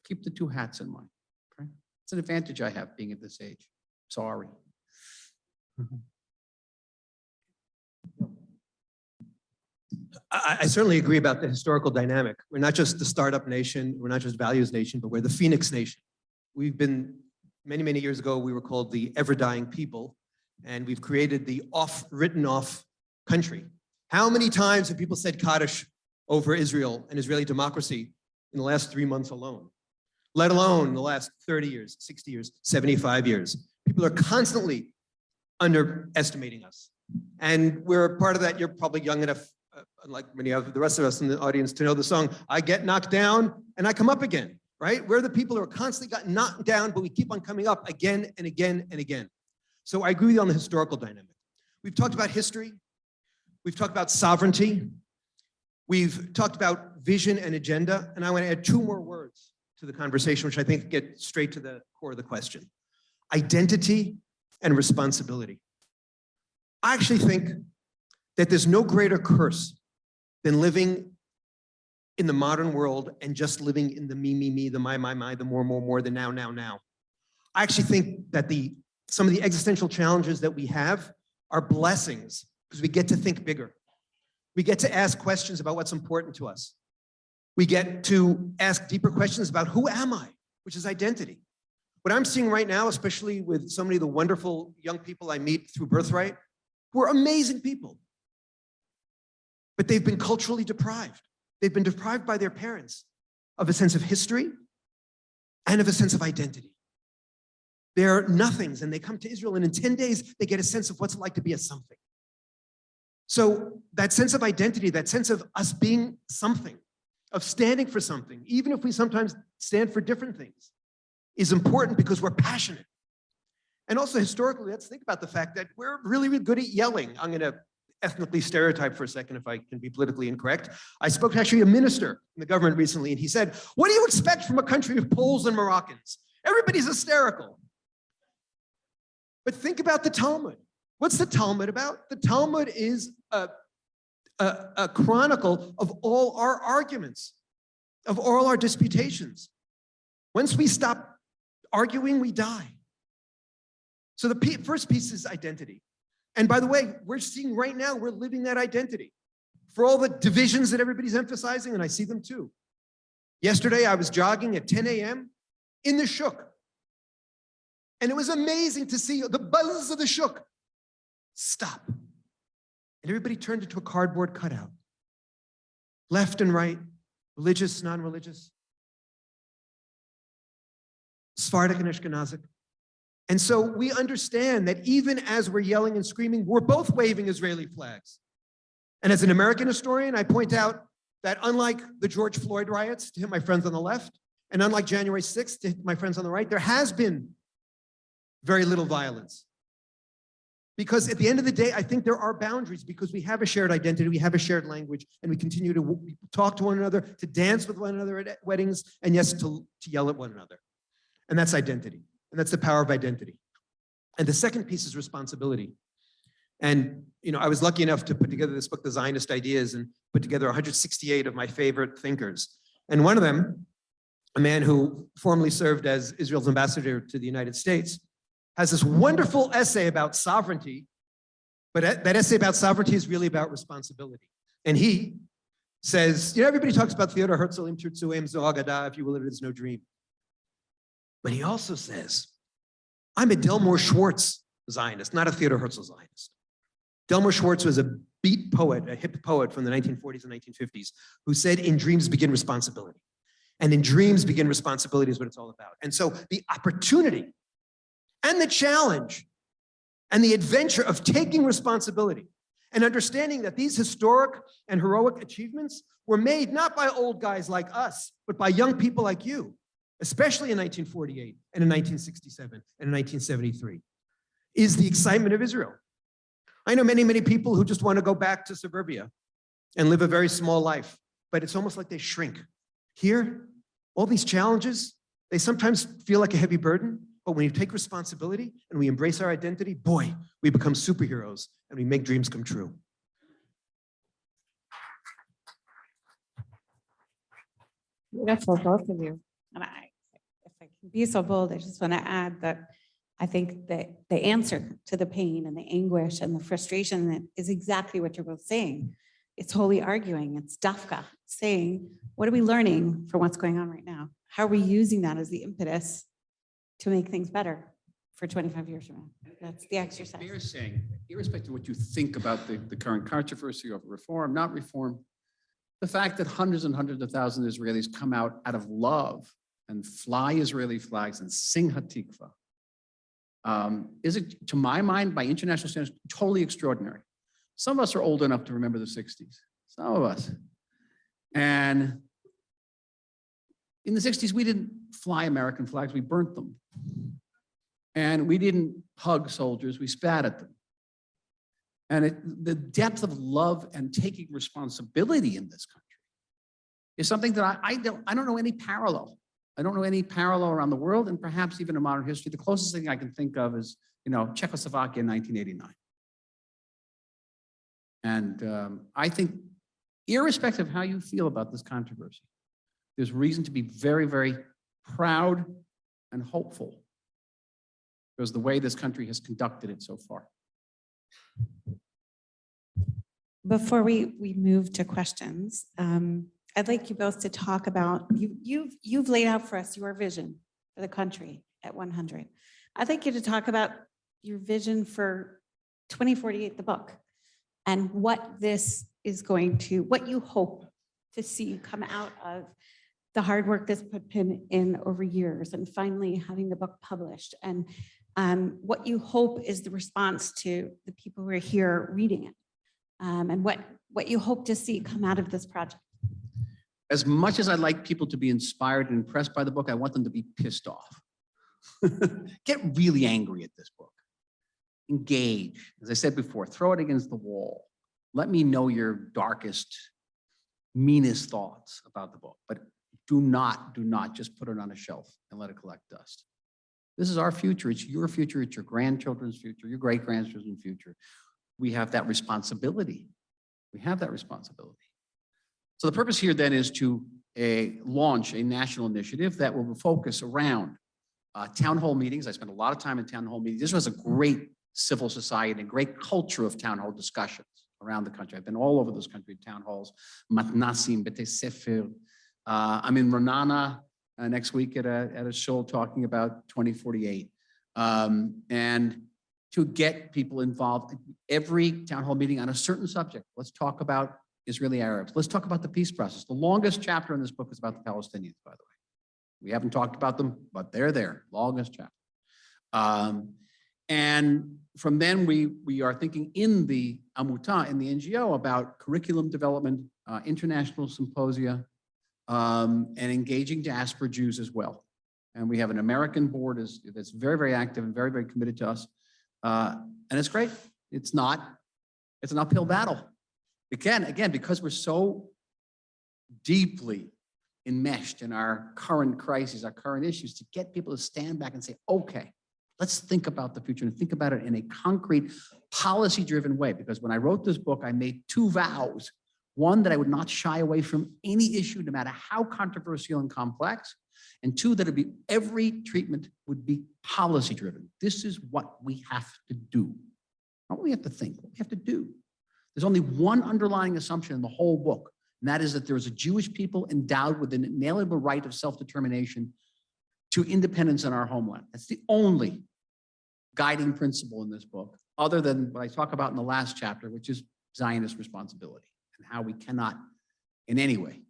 Keep the 2 hats in mind. Okay? It's an advantage I have being at this age. Sorry. I certainly agree about the historical dynamic. We're not just the startup nation, we're not just values nation, but we're the Phoenix nation. We've been, many, many years ago, we were called the ever-dying people, and we've created the written off country. How many times have people said Kaddish over Israel and Israeli democracy in the last 3 months alone? Let alone in the last 30 years, 60 years, 75 years. People are constantly underestimating us. And we're a part of that. You're probably young enough, unlike many of the rest of us in the audience, to know the song, I get knocked down and I come up again, right? We're the people who are constantly got knocked down, but we keep on coming up again and again and again. So I agree with you on the historical dynamic. We've talked about history. We've talked about sovereignty. We've talked about vision and agenda. And I want to add 2 more words to the conversation, which I think get straight to the core of the question. Identity and responsibility. I actually think that there's no greater curse than living in the modern world and just living in the me, the my, the more, the now. I actually think that some of the existential challenges that we have are blessings because we get to think bigger. We get to ask questions about what's important to us. We get to ask deeper questions about who am I, which is identity. What I'm seeing right now, especially with so many of the wonderful young people I meet through Birthright, who are amazing people, but they've been culturally deprived. They've been deprived by their parents of a sense of history and of a sense of identity. They're nothings, and they come to Israel, and in 10 days, they get a sense of what's it like to be a something. So that sense of identity, that sense of us being something, of standing for something, even if we sometimes stand for different things, is important because we're passionate. And also historically, let's think about the fact that we're really, really good at yelling. I'm going to ethnically stereotype for a second if I can be politically incorrect. I spoke to actually a minister in the government recently, and he said, what do you expect from a country of Poles and Moroccans? Everybody's hysterical. But think about the Talmud. What's the Talmud about? The Talmud is a chronicle of all our arguments, of all our disputations. Once we stop arguing, we die. So the first piece is identity. And by the way, we're seeing right now, we're living that identity. For all the divisions that everybody's emphasizing, and I see them too. Yesterday, I was jogging at 10 a.m. in the shuk. And it was amazing to see the buzz of the shuk stop. And everybody turned into a cardboard cutout. Left and right, religious, non-religious. Sephardic and Ashkenazic. And so we understand that even as we're yelling and screaming, we're both waving Israeli flags. And as an American historian, I point out that unlike the George Floyd riots, to hit my friends on the left, and unlike January 6th, to hit my friends on the right, there has been very little violence. Because at the end of the day, I think there are boundaries because we have a shared identity, we have a shared language, and we continue to talk to one another, to dance with one another at weddings, and yes, to yell at one another. And that's identity. And that's the power of identity. And the second piece is responsibility. And I was lucky enough to put together this book, The Zionist Ideas, and put together 168 of my favorite thinkers. And one of them, a man who formerly served as Israel's ambassador to the United States, has this wonderful essay about sovereignty, but that essay about sovereignty is really about responsibility. And he says, everybody talks about Theodor Herzl, Im Tirtzu, Em Zo Agada, if you will, it is no dream. But he also says, I'm a Delmore Schwartz Zionist, not a Theodor Herzl Zionist. Delmore Schwartz was a beat poet, a hip poet from the 1940s and 1950s, who said, in dreams begin responsibility. And in dreams begin responsibility is what it's all about. And so the opportunity and the challenge and the adventure of taking responsibility and understanding that these historic and heroic achievements were made not by old guys like us, but by young people like you, especially in 1948 and in 1967 and in 1973, is the excitement of Israel. I know many, many people who just want to go back to suburbia and live a very small life, but it's almost like they shrink. Here, all these challenges, they sometimes feel like a heavy burden, but when you take responsibility and we embrace our identity, boy, we become superheroes and we make dreams come true. Beautiful, both of you. And if I can be so bold, I just want to add that I think that the answer to the pain and the anguish and the frustration that is exactly what you're both saying. It's wholly arguing, it's dafka, saying, what are we learning from what's going on right now? How are we using that as the impetus to make things better for 25 years from now? That's the exercise. They're saying, irrespective of what you think about the current controversy of reform, not reform, the fact that hundreds and hundreds of thousands of Israelis come out of love and fly Israeli flags and sing Hatikva is, to my mind, by international standards, totally extraordinary. Some of us are old enough to remember the 60s, some of us. And in the 60s, we didn't fly American flags, we burnt them. And we didn't hug soldiers, we spat at them. And the depth of love and taking responsibility in this country is something that I don't know any parallel. I don't know any parallel around the world, and perhaps even in modern history. The closest thing I can think of is, Czechoslovakia in 1989. And I think, irrespective of how you feel about this controversy, there's reason to be very, very proud and hopeful because the way this country has conducted it so far. Before we move to questions, I'd like you both to talk about, you've laid out for us your vision for the country at 100. I'd like you to talk about your vision for 2048, the book, and what this is going to, what you hope to see come out of the hard work that's been in over years and finally having the book published, and what you hope is the response to the people who are here reading it, and what you hope to see come out of this project. As much as I'd like people to be inspired and impressed by the book, I want them to be pissed off. Get really angry at this book. Engage. As I said before, throw it against the wall. Let me know your darkest, meanest thoughts about the book, but do not just put it on a shelf and let it collect dust. This is our future. It's your future. It's your grandchildren's future, your great-grandchildren's future. We have that responsibility. We have that responsibility. So the purpose here then is to launch a national initiative that will focus around town hall meetings. I spent a lot of time in town hall meetings. This was a great civil society and a great culture of town hall discussions around the country. I've been all over this country, town halls, matnasim, bete sefer. I'm in Renana next week at a show talking about 2048. And to get people involved, every town hall meeting on a certain subject. Let's talk about Israeli Arabs. Let's talk about the peace process. The longest chapter in this book is about the Palestinians, by the way. We haven't talked about them, but they're there, longest chapter. And from then we are thinking in the Amuta, in the NGO, about curriculum development, international symposia, and engaging diaspora Jews as well. And we have an American board that's very, very active and very, very committed to us. And it's great. It's an uphill battle. Again, because we're so deeply enmeshed in our current crises, our current issues, to get people to stand back and say, okay, let's think about the future and think about it in a concrete, policy-driven way. Because when I wrote this book, I made two vows. One, that I would not shy away from any issue, no matter how controversial and complex. And two, that every treatment would be policy-driven. This is what we have to do. Not what we have to think, what we have to do. There's only one underlying assumption in the whole book, and that is that there is a Jewish people endowed with an inalienable right of self-determination to independence in our homeland. That's the only guiding principle in this book, other than what I talk about in the last chapter, which is Zionist responsibility and how we cannot in any way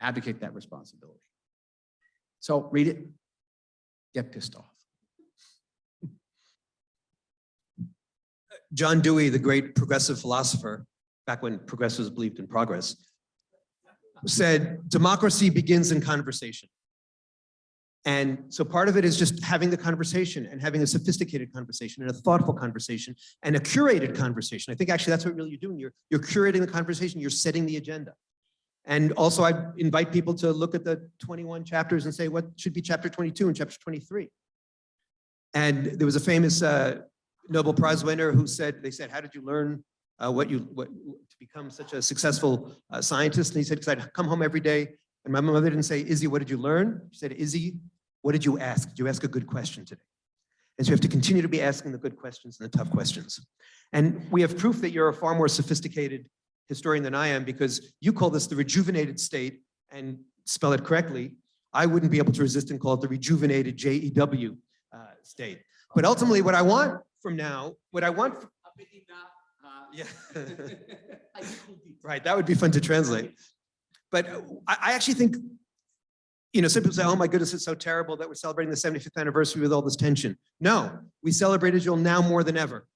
advocate that responsibility. So read it, get pissed off. John Dewey, the great progressive philosopher, back when progressives believed in progress, said, democracy begins in conversation. And so part of it is just having the conversation and having a sophisticated conversation and a thoughtful conversation and a curated conversation. I think actually that's what really you're doing. You're curating the conversation, you're setting the agenda. And also I invite people to look at the 21 chapters and say, what should be chapter 22 and chapter 23? And there was a famous Nobel Prize winner who said, they said, how did you learn to become such a successful scientist? And he said, because I'd come home every day and my mother didn't say, Izzy, what did you learn? She said, Izzy, what did you ask? Did you ask a good question today? And so you have to continue to be asking the good questions and the tough questions. And we have proof that you're a far more sophisticated historian than I am, because you call this the rejuvenated state and spell it correctly. I wouldn't be able to resist and call it the rejuvenated JEW state. But ultimately what I want from now, yeah. Right, that would be fun to translate. But I actually think, some people say, oh my goodness, it's so terrible that we're celebrating the 75th anniversary with all this tension. No, we celebrate Israel now more than ever.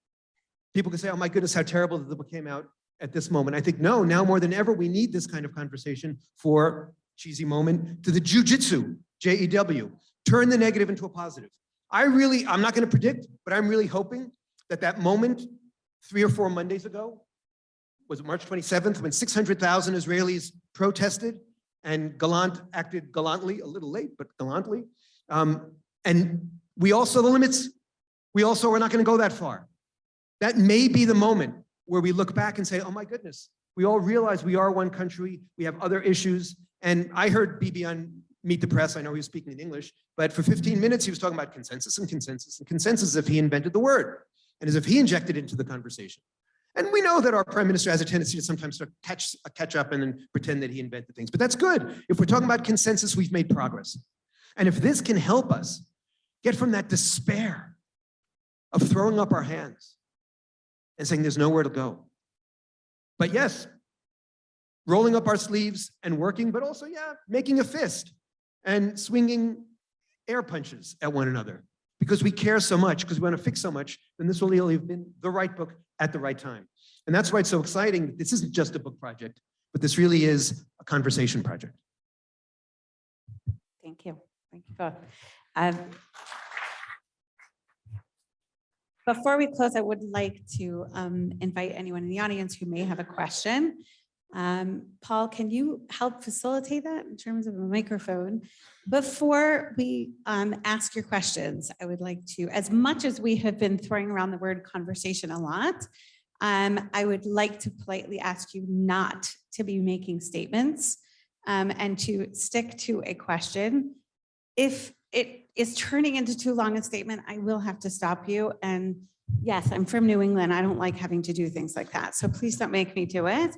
People can say, oh my goodness, how terrible that the book came out at this moment. I think, no, now more than ever, we need this kind of conversation for, cheesy moment, to the jujitsu, J-E-W, turn the negative into a positive. I'm not gonna predict, but I'm really hoping that that moment 3 or 4 Mondays ago, was it March 27th, when 600,000 Israelis protested and Gallant acted gallantly, a little late, but gallantly. And we all saw the limits. We also are not gonna go that far. That may be the moment where we look back and say, oh my goodness, we all realize we are one country, we have other issues. And I heard Bibi on Meet the Press, I know he was speaking in English, but for 15 minutes he was talking about consensus and consensus and consensus as if he invented the word and as if he injected it into the conversation. And we know that our prime minister has a tendency to sometimes sort of catch up and then pretend that he invented things, but that's good. If we're talking about consensus, we've made progress. And if this can help us get from that despair of throwing up our hands and saying there's nowhere to go. But yes, rolling up our sleeves and working, but also, yeah, making a fist and swinging air punches at one another because we care so much, because we want to fix so much, then this will really have been the right book at the right time. And that's why it's so exciting. This isn't just a book project, but this really is a conversation project. Thank you. Thank you both. Before we close, I would like to invite anyone in the audience who may have a question. Paul, can you help facilitate that in terms of a microphone? Before we ask your questions, I would like to, as much as we have been throwing around the word conversation a lot, I would like to politely ask you not to be making statements and to stick to a question. If it is turning into too long a statement, I will have to stop you. And yes, I'm from New England. I don't like having to do things like that. So please don't make me do it.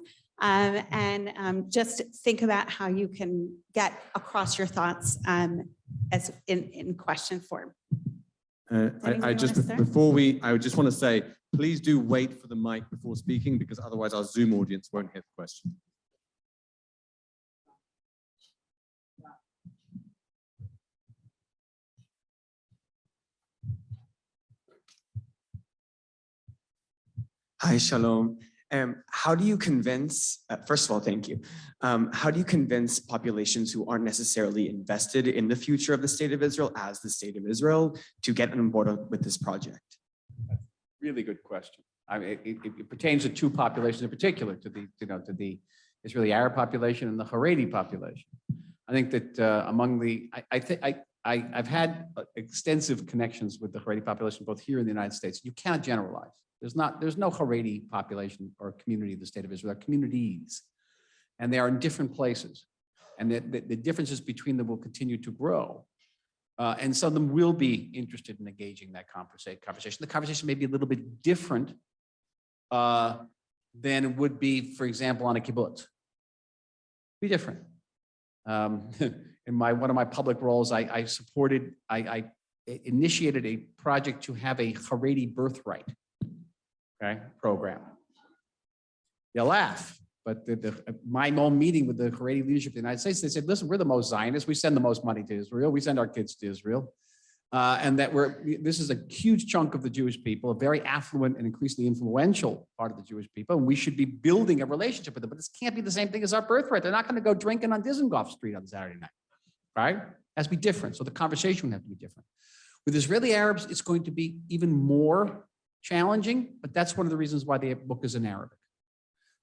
Just think about how you can get across your thoughts as in question form. I just want to say, please do wait for the mic before speaking, because otherwise our Zoom audience won't hear the question. Hi, Shalom. How do you convince, first of all, thank you. How do you convince populations who aren't necessarily invested in the future of the state of Israel as the state of Israel to get on board with this project? Really good question. I mean, it pertains to two populations in particular, to the Israeli Arab population and the Haredi population. I think that I've had extensive connections with the Haredi population, both here in the United States. You cannot generalize. There's no Haredi population or community in the state of Israel. They're communities, and they are in different places. And the differences between them will continue to grow. And some of them will be interested in engaging that conversation. The conversation may be a little bit different than it would be, for example, on a kibbutz. Be different. In one of my public roles, I initiated a project to have a Haredi birthright program. You laugh, but my own meeting with the Haredi leadership of the United States, they said, listen, we're the most Zionists. We send the most money to Israel. We send our kids to Israel. And that this is a huge chunk of the Jewish people, a very affluent and increasingly influential part of the Jewish people. And we should be building a relationship with them. But this can't be the same thing as our birthright. They're not going to go drinking on Dizengoff Street on Saturday night, right? It has to be different. So the conversation would have to be different. With Israeli Arabs, it's going to be even more challenging, but that's one of the reasons why the book is in Arabic.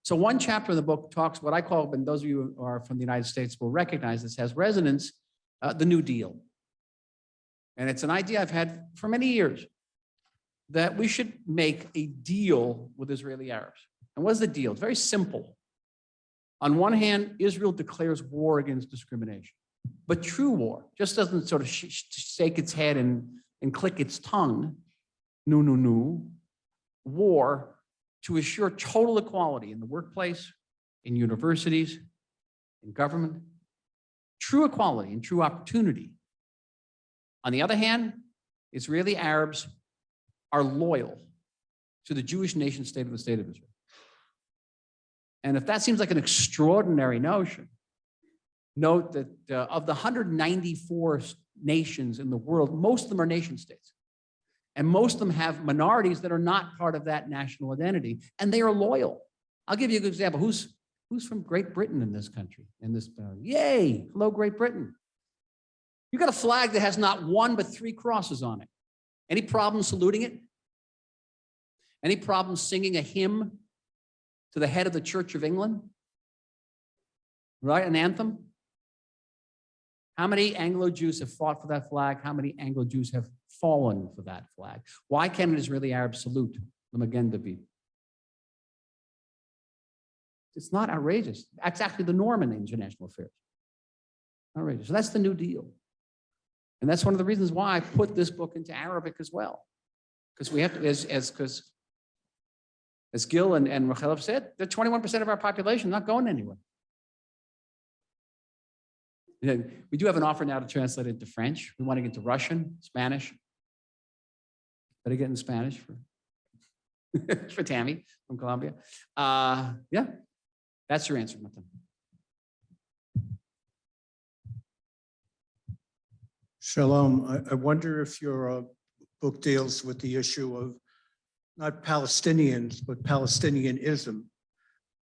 So one chapter in the book talks what I call, and those of you who are from the United States will recognize this has resonance, the New Deal. And it's an idea I've had for many years that we should make a deal with Israeli Arabs. And what is the deal? It's very simple. On one hand, Israel declares war against discrimination, but true war just doesn't sort of shake its head and click its tongue. No. War to assure total equality in the workplace, in universities, in government, true equality and true opportunity. On the other hand, Israeli Arabs are loyal to the Jewish nation state of the state of Israel. And if that seems like an extraordinary notion, note that of the 194 nations in the world, most of them are nation states. And most of them have minorities that are not part of that national identity, and they are loyal. I'll give you a good example. Who's from Great Britain in this country? Yay, hello, Great Britain. You got a flag that has not one but 3 crosses on it. Any problem saluting it? Any problem singing a hymn to the head of the Church of England? Right, an anthem? How many Anglo-Jews have fought for that flag? How many Anglo-Jews have fallen for that flag? Why can't an Israeli Arab salute the Magen David? It's not outrageous. That's actually the norm in international affairs. Outrageous. So that's the New Deal. And that's one of the reasons why I put this book into Arabic as well. Because we have to, as Gil and Rachel have said, they're 21% of our population, not going anywhere. We do have an offer now to translate it into French. We want to get into Russian, Spanish. Better get in Spanish for Tammy from Colombia. Yeah, that's your answer, Martin. Shalom. I wonder if your book deals with the issue of not Palestinians, but Palestinianism,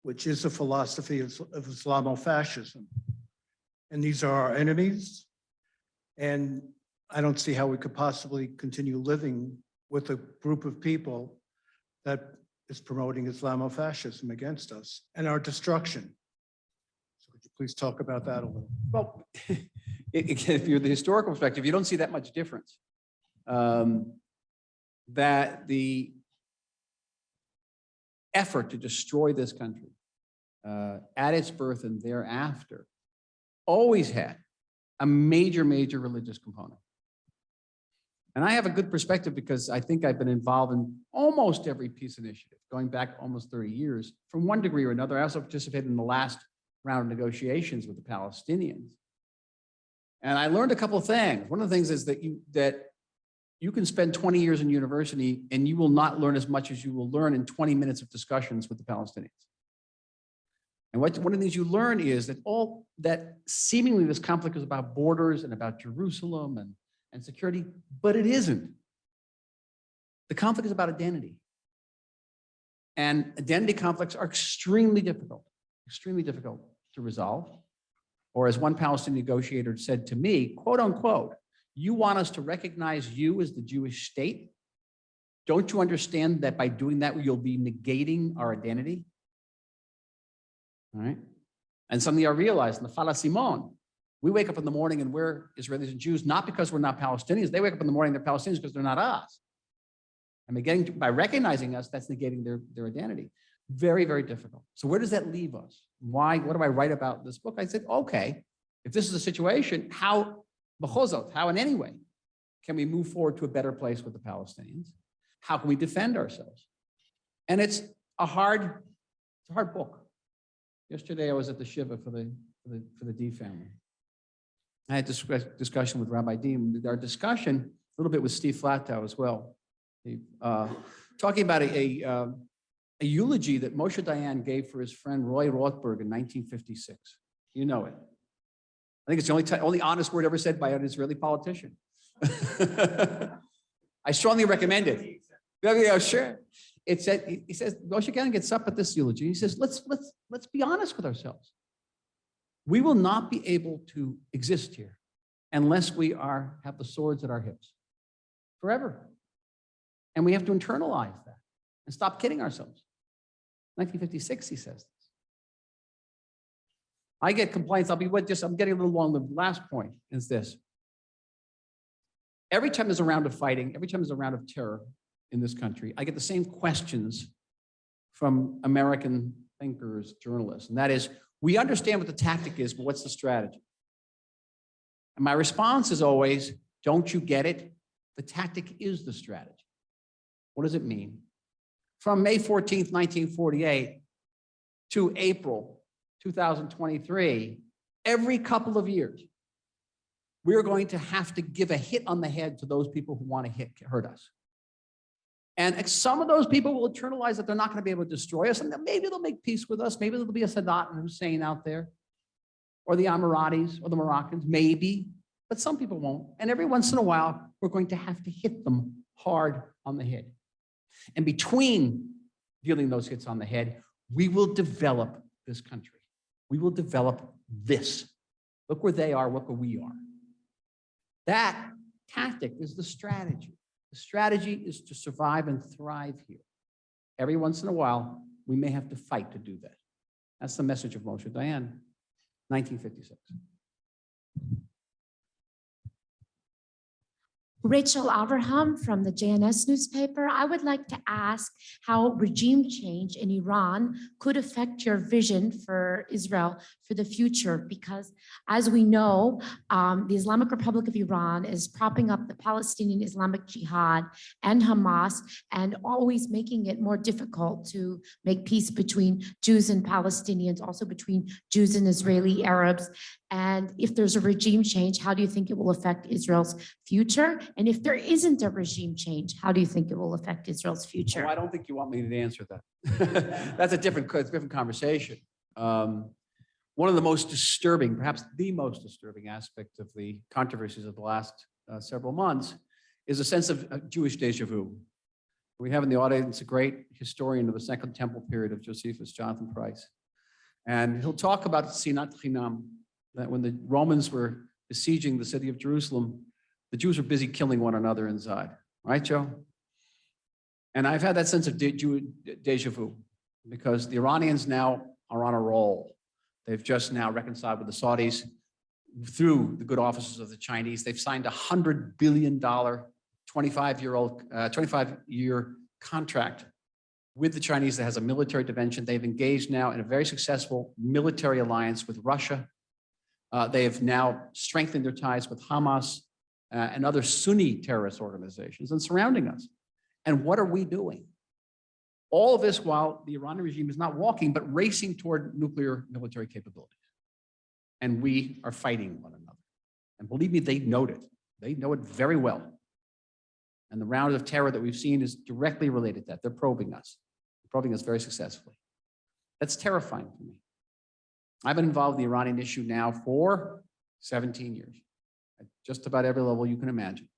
which is a philosophy of Islamofascism. And these are our enemies. And I don't see how we could possibly continue living with a group of people that is promoting Islamofascism against us and our destruction. So could you please talk about that a little? Well, if you're the historical perspective, you don't see that much difference. That the effort to destroy this country at its birth and thereafter always had a major religious component. And I have a good perspective because I think I've been involved in almost every peace initiative, going back almost 30 years, from one degree or another. I also participated in the last round of negotiations with the Palestinians. And I learned a couple of things. One of the things is that you can spend 20 years in university and you will not learn as much as you will learn in 20 minutes of discussions with the Palestinians. And one of the things you learn is that seemingly this conflict is about borders and about Jerusalem and security, but it isn't. The conflict is about identity. And identity conflicts are extremely difficult to resolve. Or as one Palestinian negotiator said to me, quote unquote, you want us to recognize you as the Jewish state? Don't you understand that by doing that, you'll be negating our identity? All right. And suddenly I realized in the Fala Simon, we wake up in the morning and we're Israelis and Jews, not because we're not Palestinians. They wake up in the morning, they're Palestinians because they're not us. And by recognizing us, that's negating their identity. Very, very difficult. So where does that leave us? Why? What do I write about in this book? I said, okay, if this is a situation, how in any way can we move forward to a better place with the Palestinians? How can we defend ourselves? And it's a hard book. Yesterday I was at the Shiva for the D family. I had this discussion with Rabbi Dean. Our discussion a little bit with Steve Flatow as well. Talking about a eulogy that Moshe Dayan gave for his friend Roy Rothberg in 1956. You know it. I think it's the only honest word ever said by an Israeli politician. I strongly recommend it. Yeah, sure. He says, Moshe Dayan gets up at this eulogy. He says, let's be honest with ourselves. We will not be able to exist here unless we have the swords at our hips forever. And we have to internalize that and stop kidding ourselves. 1956, he says this. I get complaints. I'm getting a little long. The last point is this. Every time there's a round of fighting, every time there's a round of terror in this country, I get the same questions from American thinkers, journalists, and that is, we understand what the tactic is, but what's the strategy? And my response is always, don't you get it? The tactic is the strategy. What does it mean? From May 14th, 1948 to April 2023, every couple of years, we're going to have to give a hit on the head to those people who want to hurt us. And some of those people will internalize that they're not going to be able to destroy us, and maybe they'll make peace with us. Maybe there'll be a Sadat and Hussein out there, or the Emiratis, or the Moroccans, maybe, but some people won't. And every once in a while, we're going to have to hit them hard on the head. And between dealing those hits on the head, we will develop this country. We will develop this. Look where they are, look where we are. That tactic is the strategy. The strategy is to survive and thrive here. Every once in a while, we may have to fight to do that. That's the message of Moshe Dayan, 1956. Rachel Avraham from the JNS newspaper. I would like to ask how regime change in Iran could affect your vision for Israel for the future, because as we know, the Islamic Republic of Iran is propping up the Palestinian Islamic Jihad and Hamas, and always making it more difficult to make peace between Jews and Palestinians, also between Jews and Israeli Arabs. And if there's a regime change, how do you think it will affect Israel's future? And if there isn't a regime change, how do you think it will affect Israel's future? Oh, I don't think you want me to answer that. That's a different conversation. One of the most disturbing, perhaps the most disturbing aspect of the controversies of the last several months is a sense of Jewish deja vu. We have in the audience a great historian of the Second Temple period of Josephus, Jonathan Price. And he'll talk about Sinat Chinam, that when the Romans were besieging the city of Jerusalem, the Jews were busy killing one another inside. Right, Joe? And I've had that sense of deja vu because the Iranians now are on a roll. They've just now reconciled with the Saudis through the good offices of the Chinese. They've signed a $100 billion, 25-year contract with the Chinese that has a military dimension. They've engaged now in a very successful military alliance with Russia. They have now strengthened their ties with Hamas and other Sunni terrorist organizations and surrounding us. And what are we doing? All of this while the Iranian regime is not walking, but racing toward nuclear military capabilities. And we are fighting one another. And believe me, they know it. They know it very well. And the round of terror that we've seen is directly related to that. They're probing us very successfully. That's terrifying for me. I've been involved in the Iranian issue now for 17 years, at just about every level you can imagine.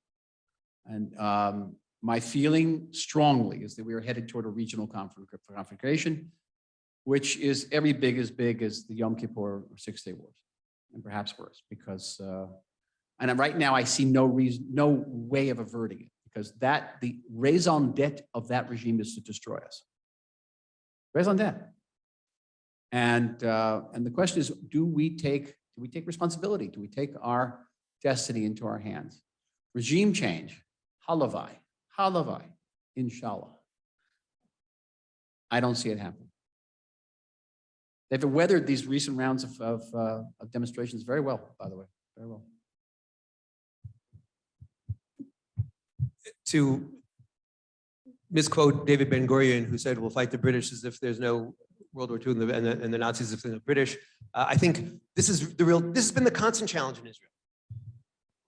And My feeling strongly is that we are headed toward a regional confrontation, which is every bit as big as the Yom Kippur or Six-Day Wars, and perhaps worse, because, and right now I see no way of averting it, because the raison d'etre of that regime is to destroy us. Raison d'etre. And the question is, do we take responsibility? Do we take our destiny into our hands? Regime change, halavai, inshallah. I don't see it happen. They've weathered these recent rounds of demonstrations very well, by the way, very well. To misquote David Ben-Gurion, who said, "We'll fight the British as if there's no World War II and the Nazis if they're the British." I think this has been the constant challenge in Israel.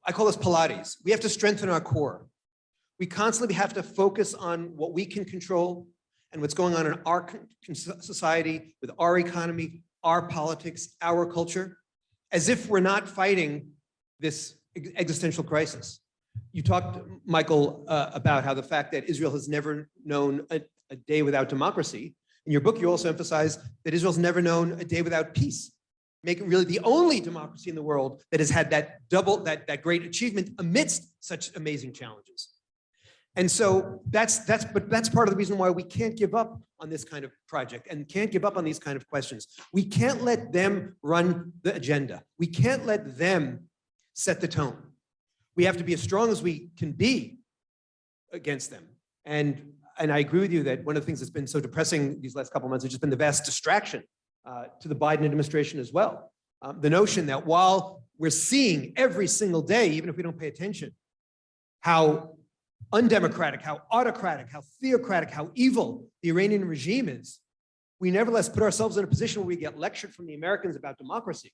I call this Pilates. We have to strengthen our core. We constantly have to focus on what we can control and what's going on in our society, with our economy, our politics, our culture, as if we're not fighting this existential crisis. You talked, Michael, about how the fact that Israel has never known a day without democracy. In your book, you also emphasize that Israel's never known a day without peace, making really the only democracy in the world that has had that great achievement amidst such amazing challenges. And so that's part of the reason why we can't give up on this kind of project and can't give up on these kind of questions. We can't let them run the agenda. We can't let them set the tone. We have to be as strong as we can be against them. And I agree with you that one of the things that's been so depressing these last couple of months has just been the vast distraction to the Biden administration as well. The notion that while we're seeing every single day, even if we don't pay attention, how undemocratic, how autocratic, how theocratic, how evil the Iranian regime is, we nevertheless put ourselves in a position where we get lectured from the Americans about democracy,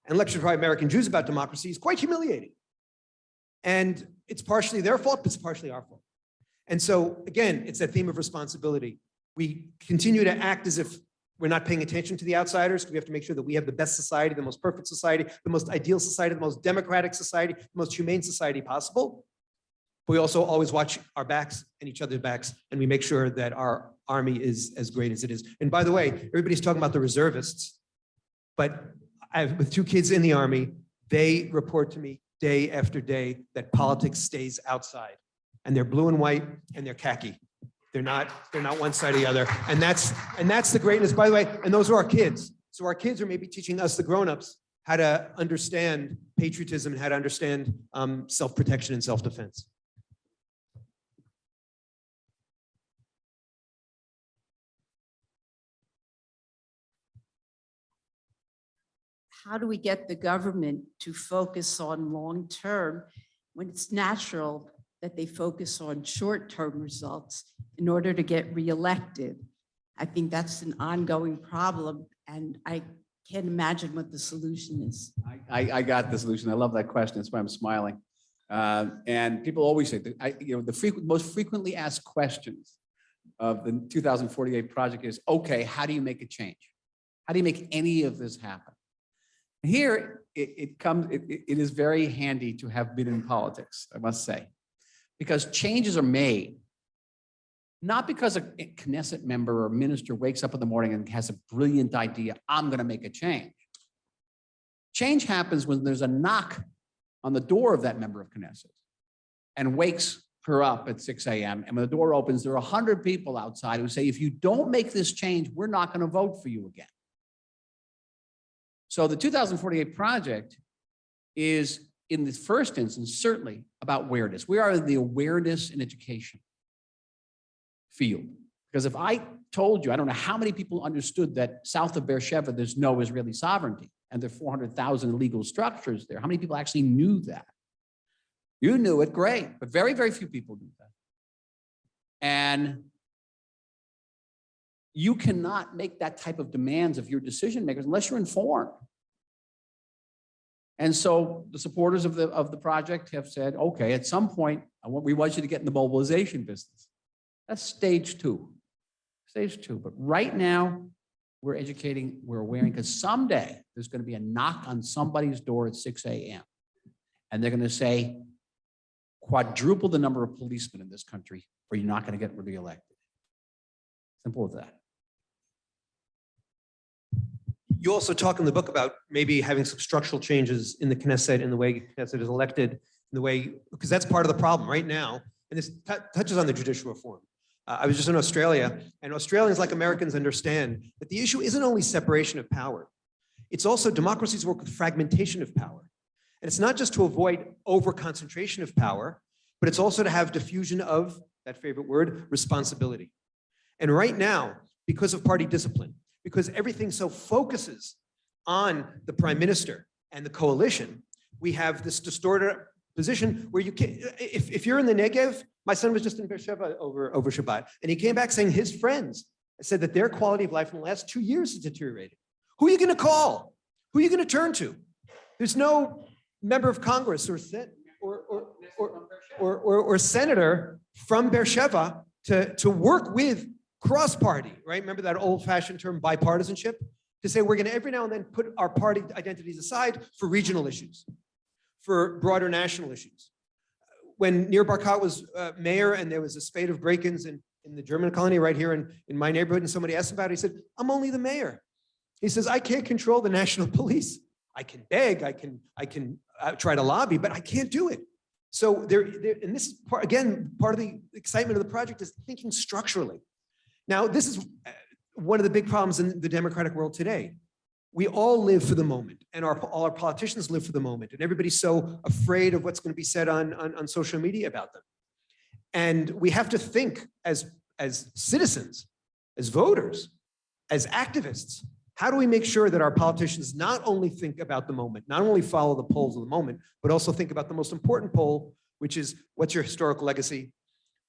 and lectured by American Jews about democracy is quite humiliating. And it's partially their fault, but it's partially our fault. And so again, it's that theme of responsibility. We continue to act as if we're not paying attention to the outsiders. We have to make sure that we have the best society, the most perfect society, the most ideal society, the most democratic society, the most humane society possible. But we also always watch our backs and each other's backs, and we make sure that our army is as great as it is. And by the way, everybody's talking about the reservists, but with 2 kids in the army, they report to me day after day that politics stays outside, and they're blue and white and they're khaki. They're not one side or the other. And that's the greatness, by the way, and those are our kids. So our kids are maybe teaching us, the grownups, how to understand patriotism and how to understand self-protection and self-defense. How do we get the government to focus on long-term when it's natural that they focus on short-term results in order to get reelected? I think that's an ongoing problem, and I can't imagine what the solution is. I got the solution. I love that question. That's why I'm smiling. And people always say that the most frequently asked questions of the 2048 project is, okay, how do you make a change? How do you make any of this happen? Here, it is very handy to have been in politics, I must say, because changes are made, not because a Knesset member or minister wakes up in the morning and has a brilliant idea, I'm going to make a change. Change happens when there's a knock on the door of that member of Knesset and wakes her up at 6 a.m. And when the door opens, there are 100 people outside who say, if you don't make this change, we're not going to vote for you again. So the 2048 project is, in the first instance, certainly about awareness. We are in the awareness and education field. Because if I told you, I don't know how many people understood that south of Beersheba, there's no Israeli sovereignty, and there are 400,000 illegal structures there. How many people actually knew that? You knew it, great, but very, very few people knew that. And you cannot make that type of demands of your decision makers unless you're informed. And so the supporters of the project have said, okay, at some point, we want you to get in the mobilization business. That's stage 2. Stage 2. But right now, we're educating, we're aware, because someday there's going to be a knock on somebody's door at 6 a.m. And they're going to say, quadruple the number of policemen in this country, or you're not going to get reelected. Simple as that. You also talk in the book about maybe having some structural changes in the Knesset, in the way Knesset is elected, in the way, because that's part of the problem right now. And this touches on the judicial reform. I was just in Australia, and Australians, like Americans, understand that the issue isn't only separation of power. It's also democracies work with fragmentation of power. And it's not just to avoid over-concentration of power, but it's also to have diffusion of, that favorite word, responsibility. And right now, because of party discipline, because everything so focuses on the prime minister and the coalition, we have this distorted position where you can, if you're in the Negev, my son was just in Beersheba over Shabbat, and he came back saying his friends said that their quality of life in the last 2 years has deteriorated. Who are you going to call? Who are you going to turn to? There's no member of Congress or senator from Beersheba to work with cross-party, right? Remember that old-fashioned term bipartisanship? To say we're going to every now and then put our party identities aside for regional issues, for broader national issues. When Nir Barkat was mayor and there was a spate of break-ins in the German colony right here in my neighborhood, and somebody asked about it, he said, I'm only the mayor. He says, I can't control the national police. I can beg, I can try to lobby, but I can't do it. So and this is part of the excitement of the project is thinking structurally. Now, this is one of the big problems in the democratic world today. We all live for the moment, and all our politicians live for the moment, and everybody's so afraid of what's going to be said on social media about them. And we have to think as citizens, as voters, as activists, how do we make sure that our politicians not only think about the moment, not only follow the polls of the moment, but also think about the most important poll, which is what's your historical legacy?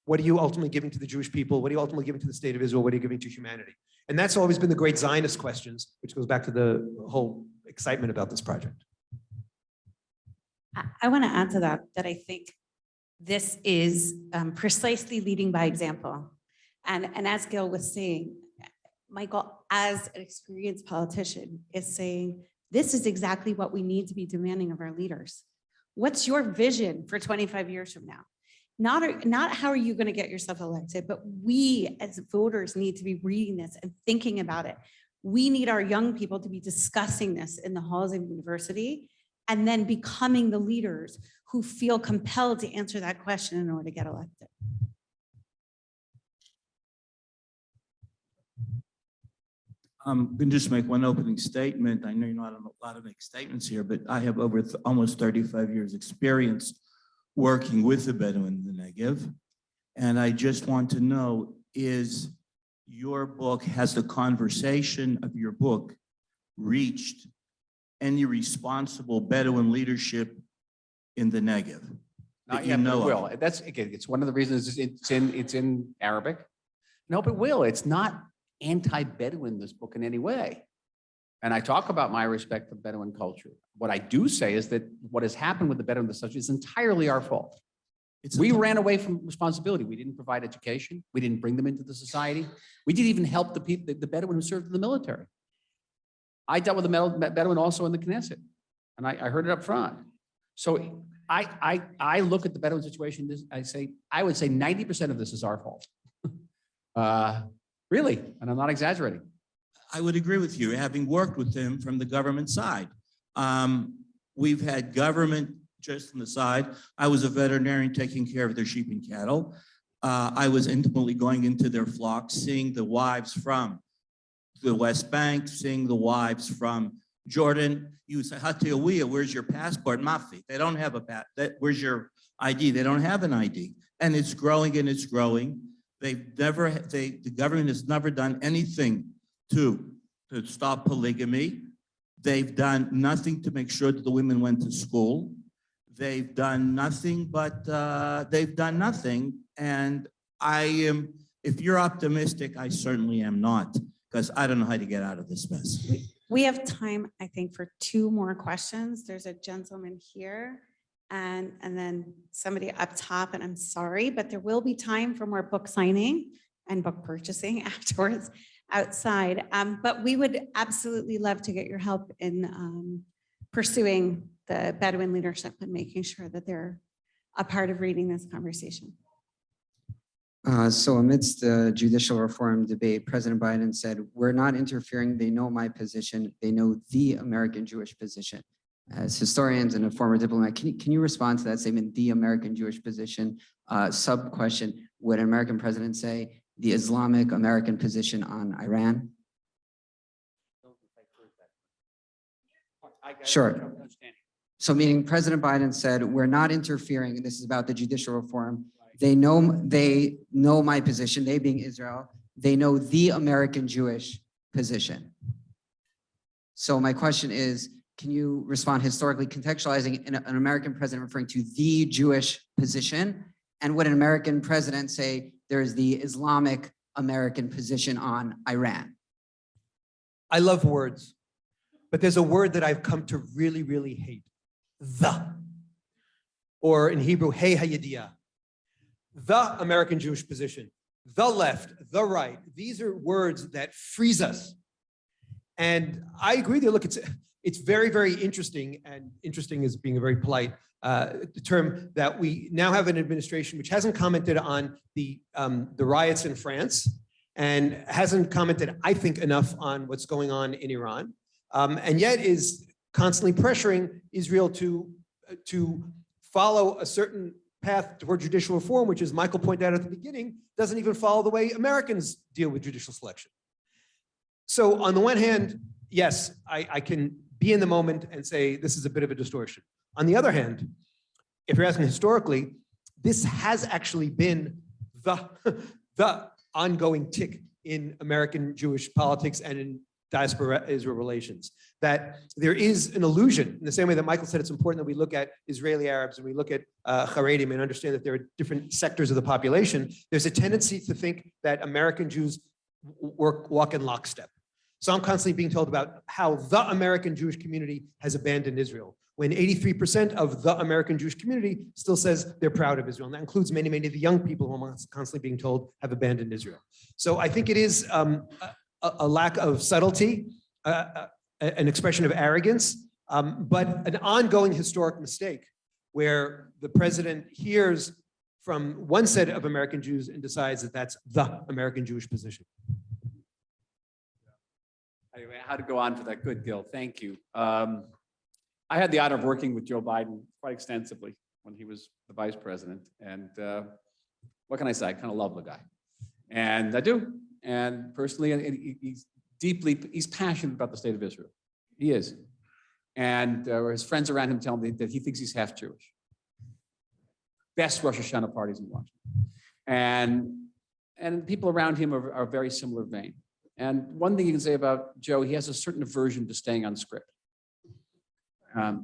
What are you ultimately giving to the Jewish people? What are you ultimately giving to the state of Israel? What are you giving to humanity? And that's always been the great Zionist questions, which goes back to the whole excitement about this project. I want to add to that I think this is precisely leading by example. And as Gil was saying, Michael, as an experienced politician, is saying, this is exactly what we need to be demanding of our leaders. What's your vision for 25 years from now? Not how are you going to get yourself elected, but we as voters need to be reading this and thinking about it. We need our young people to be discussing this in the halls of university and then becoming the leaders who feel compelled to answer that question in order to get elected. I'm going to just make one opening statement. I know you're not allowed to make statements here, but I have over almost 35 years experience working with the Bedouin in the Negev. And I just want to know, has the conversation of your book reached any responsible Bedouin leadership in the Negev? Not yet, but it will. That's, again, it's one of the reasons it's in Arabic. No, but it will. It's not anti-Bedouin, this book, in any way. And I talk about my respect for Bedouin culture. What I do say is that what has happened with the Bedouin is entirely our fault. We ran away from responsibility. We didn't provide education. We didn't bring them into the society. We didn't even help the people, the Bedouin who served in the military. I dealt with the Bedouin also in the Knesset, and I heard it up front. So I look at the Bedouin situation, I would say 90% of this is our fault. Really, and I'm not exaggerating. I would agree with you, having worked with them from the government side. We've had government just on the side. I was a veterinarian taking care of their sheep and cattle. I was intimately going into their flocks, seeing the wives from the West Bank, seeing the wives from Jordan. You say, Hatiyawiyah, where's your passport? Mafi, they don't have where's your ID? They don't have an ID. And it's growing and it's growing. The government has never done anything to stop polygamy. They've done nothing to make sure that the women went to school. They've done nothing, but they've done nothing. And if you're optimistic, I certainly am not, because I don't know how to get out of this mess. We have time, I think, for 2 more questions. There's a gentleman here and then somebody up top, and I'm sorry, but there will be time for more book signing and book purchasing afterwards outside. But we would absolutely love to get your help in pursuing the Bedouin leadership and making sure that they're a part of reading this conversation. So amidst the judicial reform debate, President Biden said, "We're not interfering. They know my position. They know the American Jewish position." As historians and a former diplomat, can you respond to that statement, the American Jewish position? Sub question, would an American president say the Islamic American position on Iran? Sure. So meaning President Biden said, "We're not interfering," and this is about the judicial reform. They know my position, they being Israel. They know the American Jewish position. So my question is, can you respond historically, contextualizing an American president referring to the Jewish position? And would an American president say there's the Islamic American position on Iran? I love words, but there's a word that I've come to really, really hate. The. Or in Hebrew, hey hayediyah. The American Jewish position, the left, the right. These are words that freeze us. And I agree there. Look, it's very, very interesting, and interesting is being a very polite term, that we now have an administration which hasn't commented on the riots in France and hasn't commented, I think, enough on what's going on in Iran, and yet is constantly pressuring Israel to follow a certain path toward judicial reform, which, as Michael pointed out at the beginning, doesn't even follow the way Americans deal with judicial selection. So on the one hand, yes, I can be in the moment and say this is a bit of a distortion. On the other hand, if you're asking historically, this has actually been the ongoing tick in American Jewish politics and in diaspora-Israel relations, that there is an illusion, in the same way that Michael said it's important that we look at Israeli Arabs and we look at Haredim and understand that there are different sectors of the population. There's a tendency to think that American Jews walk in lockstep. So I'm constantly being told about how the American Jewish community has abandoned Israel, when 83% of the American Jewish community still says they're proud of Israel. And that includes many, many of the young people who I'm constantly being told have abandoned Israel. So I think it is a lack of subtlety, an expression of arrogance, but an ongoing historic mistake where the president hears from one set of American Jews and decides that that's the American Jewish position. Anyway, how to go on for that? Good, Gil. Thank you. I had the honor of working with Joe Biden quite extensively when he was the vice president. And what can I say? I kind of love the guy. And I do. And personally, he's passionate about the state of Israel. He is. And his friends around him tell me that he thinks he's half Jewish. Best Rosh Hashanah parties in Washington. And people around him are very similar vein. And one thing you can say about Joe, he has a certain aversion to staying on script.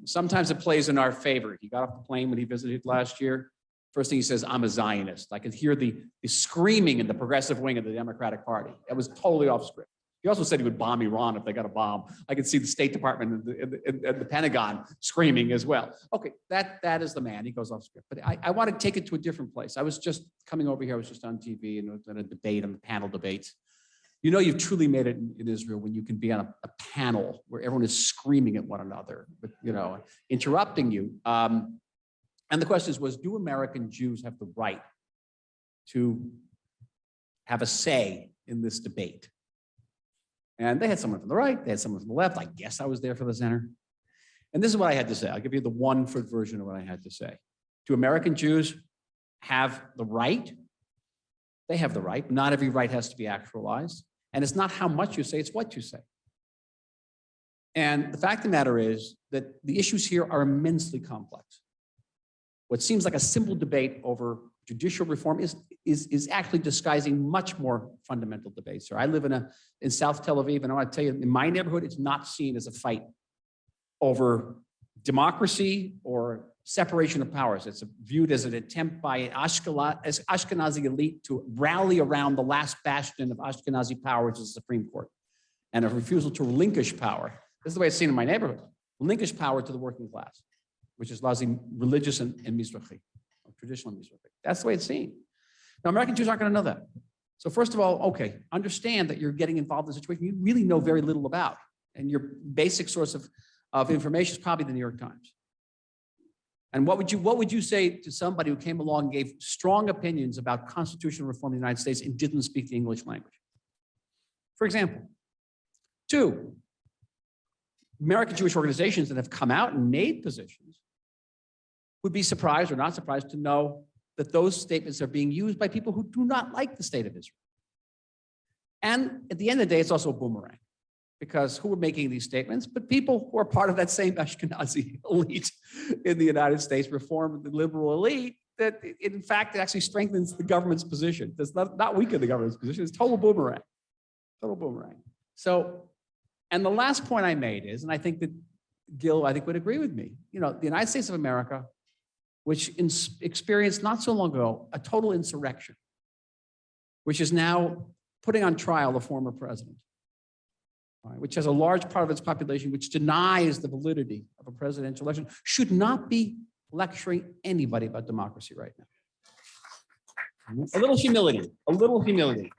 Sometimes it plays in our favor. He got off the plane when he visited last year. First thing he says, "I'm a Zionist." I could hear the screaming in the progressive wing of the Democratic Party. It was totally off script. He also said he would bomb Iran if they got a bomb. I could see the State Department and the Pentagon screaming as well. Okay, that is the man. He goes off script. But I want to take it to a different place. I was just coming over here. I was just on TV and in a debate, on the panel debates. You know, you've truly made it in Israel when you can be on a panel where everyone is screaming at one another, but, you know, interrupting you. And the question was, do American Jews have the right to have a say in this debate? And they had someone from the right, they had someone from the left. I guess I was there for the center. And this is what I had to say. I'll give you the one-foot version of what I had to say. Do American Jews have the right? They have the right. Not every right has to be actualized. And it's not how much you say, it's what you say. And the fact of the matter is that the issues here are immensely complex. What seems like a simple debate over judicial reform is actually disguising much more fundamental debates. I live in South Tel Aviv, and I want to tell you, in my neighborhood, it's not seen as a fight over democracy or separation of powers. It's viewed as an attempt by an Ashkenazi elite to rally around the last bastion of Ashkenazi power, which is the Supreme Court, and a refusal to relinquish power. This is the way it's seen in my neighborhood. Relinquish power to the working class, which is largely religious and Mizrahi, traditional Mizrahi. That's the way it's seen. Now, American Jews aren't going to know that. So first of all, okay, understand that you're getting involved in a situation you really know very little about. And your basic source of information is probably the New York Times. And what would you say to somebody who came along and gave strong opinions about constitutional reform in the United States and didn't speak the English language? For example, 2, American Jewish organizations that have come out and made positions would be surprised or not surprised to know that those statements are being used by people who do not like the state of Israel. And at the end of the day, it's also a boomerang, because who are making these statements? But people who are part of that same Ashkenazi elite in the United States, reform the liberal elite, that in fact it actually strengthens the government's position. Does not weaken the government's position. It's total boomerang. Total boomerang. So, and the last point I made is, and I think that Gil, I think, would agree with me, the United States of America, which experienced not so long ago a total insurrection, which is now putting on trial the former president, right, which has a large part of its population which denies the validity of a presidential election, should not be lecturing anybody about democracy right now. A little humility, a little humility.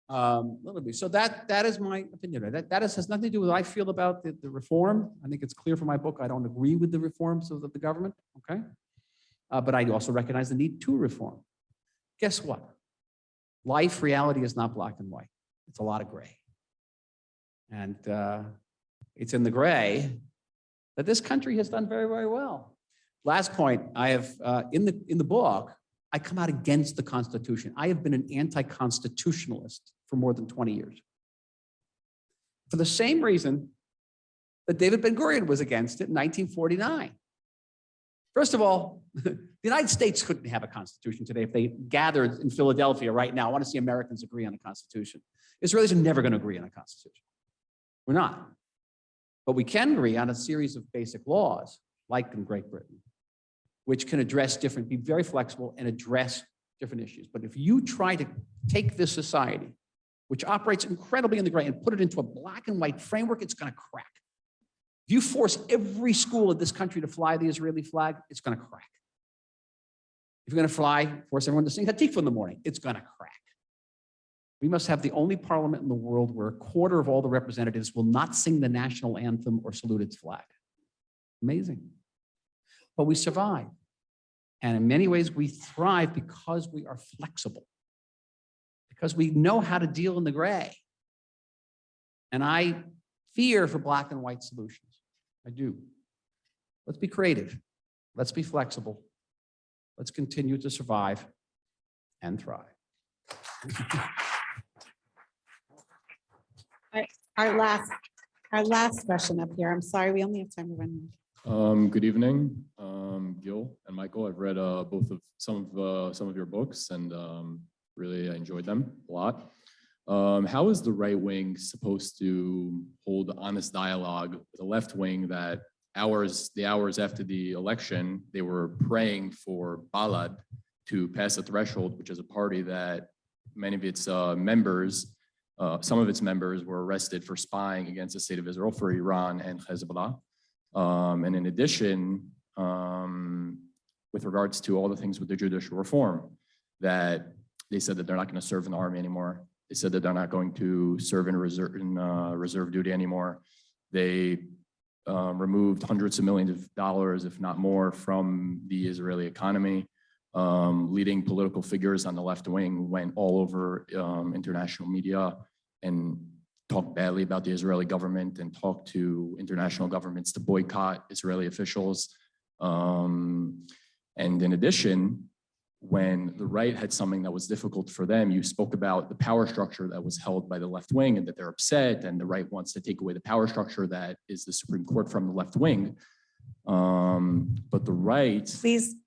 Little bit. So that is my opinion. That has nothing to do with what I feel about the reform. I think it's clear from my book, I don't agree with the reforms of the government, okay? But I also recognize the need to reform. Guess what? Life, reality is not black and white. It's a lot of gray. And it's in the gray that this country has done very, very well. Last point, I have, in the book, I come out against the Constitution. I have been an anti-constitutionalist for more than 20 years. For the same reason that David Ben-Gurion was against it in 1949. First of all, the United States couldn't have a constitution today if they gathered in Philadelphia right now. I want to see Americans agree on a constitution. Israelis are never going to agree on a constitution. We're not. But we can agree on a series of basic laws, like in Great Britain, which can be very flexible and address different issues. But if you try to take this society, which operates incredibly in the gray, and put it into a black and white framework, it's going to crack. If you force every school in this country to fly the Israeli flag, it's going to crack. If you're going to force everyone to sing Hatikva in the morning, it's going to crack. We must have the only parliament in the world where a quarter of all the representatives will not sing the national anthem or salute its flag. Amazing. But we survive. And in many ways, we thrive because we are flexible, because we know how to deal in the gray. And I fear for black and white solutions. I do. Let's be creative. Let's be flexible. Let's continue to survive and thrive. Our last question up here. I'm sorry, we only have time to run. Good evening, Gil and Michael. I've read some of your books and really enjoyed them a lot. How is the right wing supposed to hold honest dialogue with the left wing that the hours after the election, they were praying for Balad to pass a threshold, which is a party that many of its members, some of its members were arrested for spying against the state of Israel, for Iran and Hezbollah. And in addition, with regards to all the things with the judicial reform, that they said that they're not going to serve in the army anymore. They said that they're not going to serve in reserve duty anymore. They removed hundreds of millions of dollars, if not more, from the Israeli economy. Leading political figures on the left wing went all over international media and talked badly about the Israeli government and talked to international governments to boycott Israeli officials. And in addition, when the right had something that was difficult for them, you spoke about the power structure that was held by the left wing and that they're upset and the right wants to take away the power structure that is the Supreme Court from the left wing. But the right—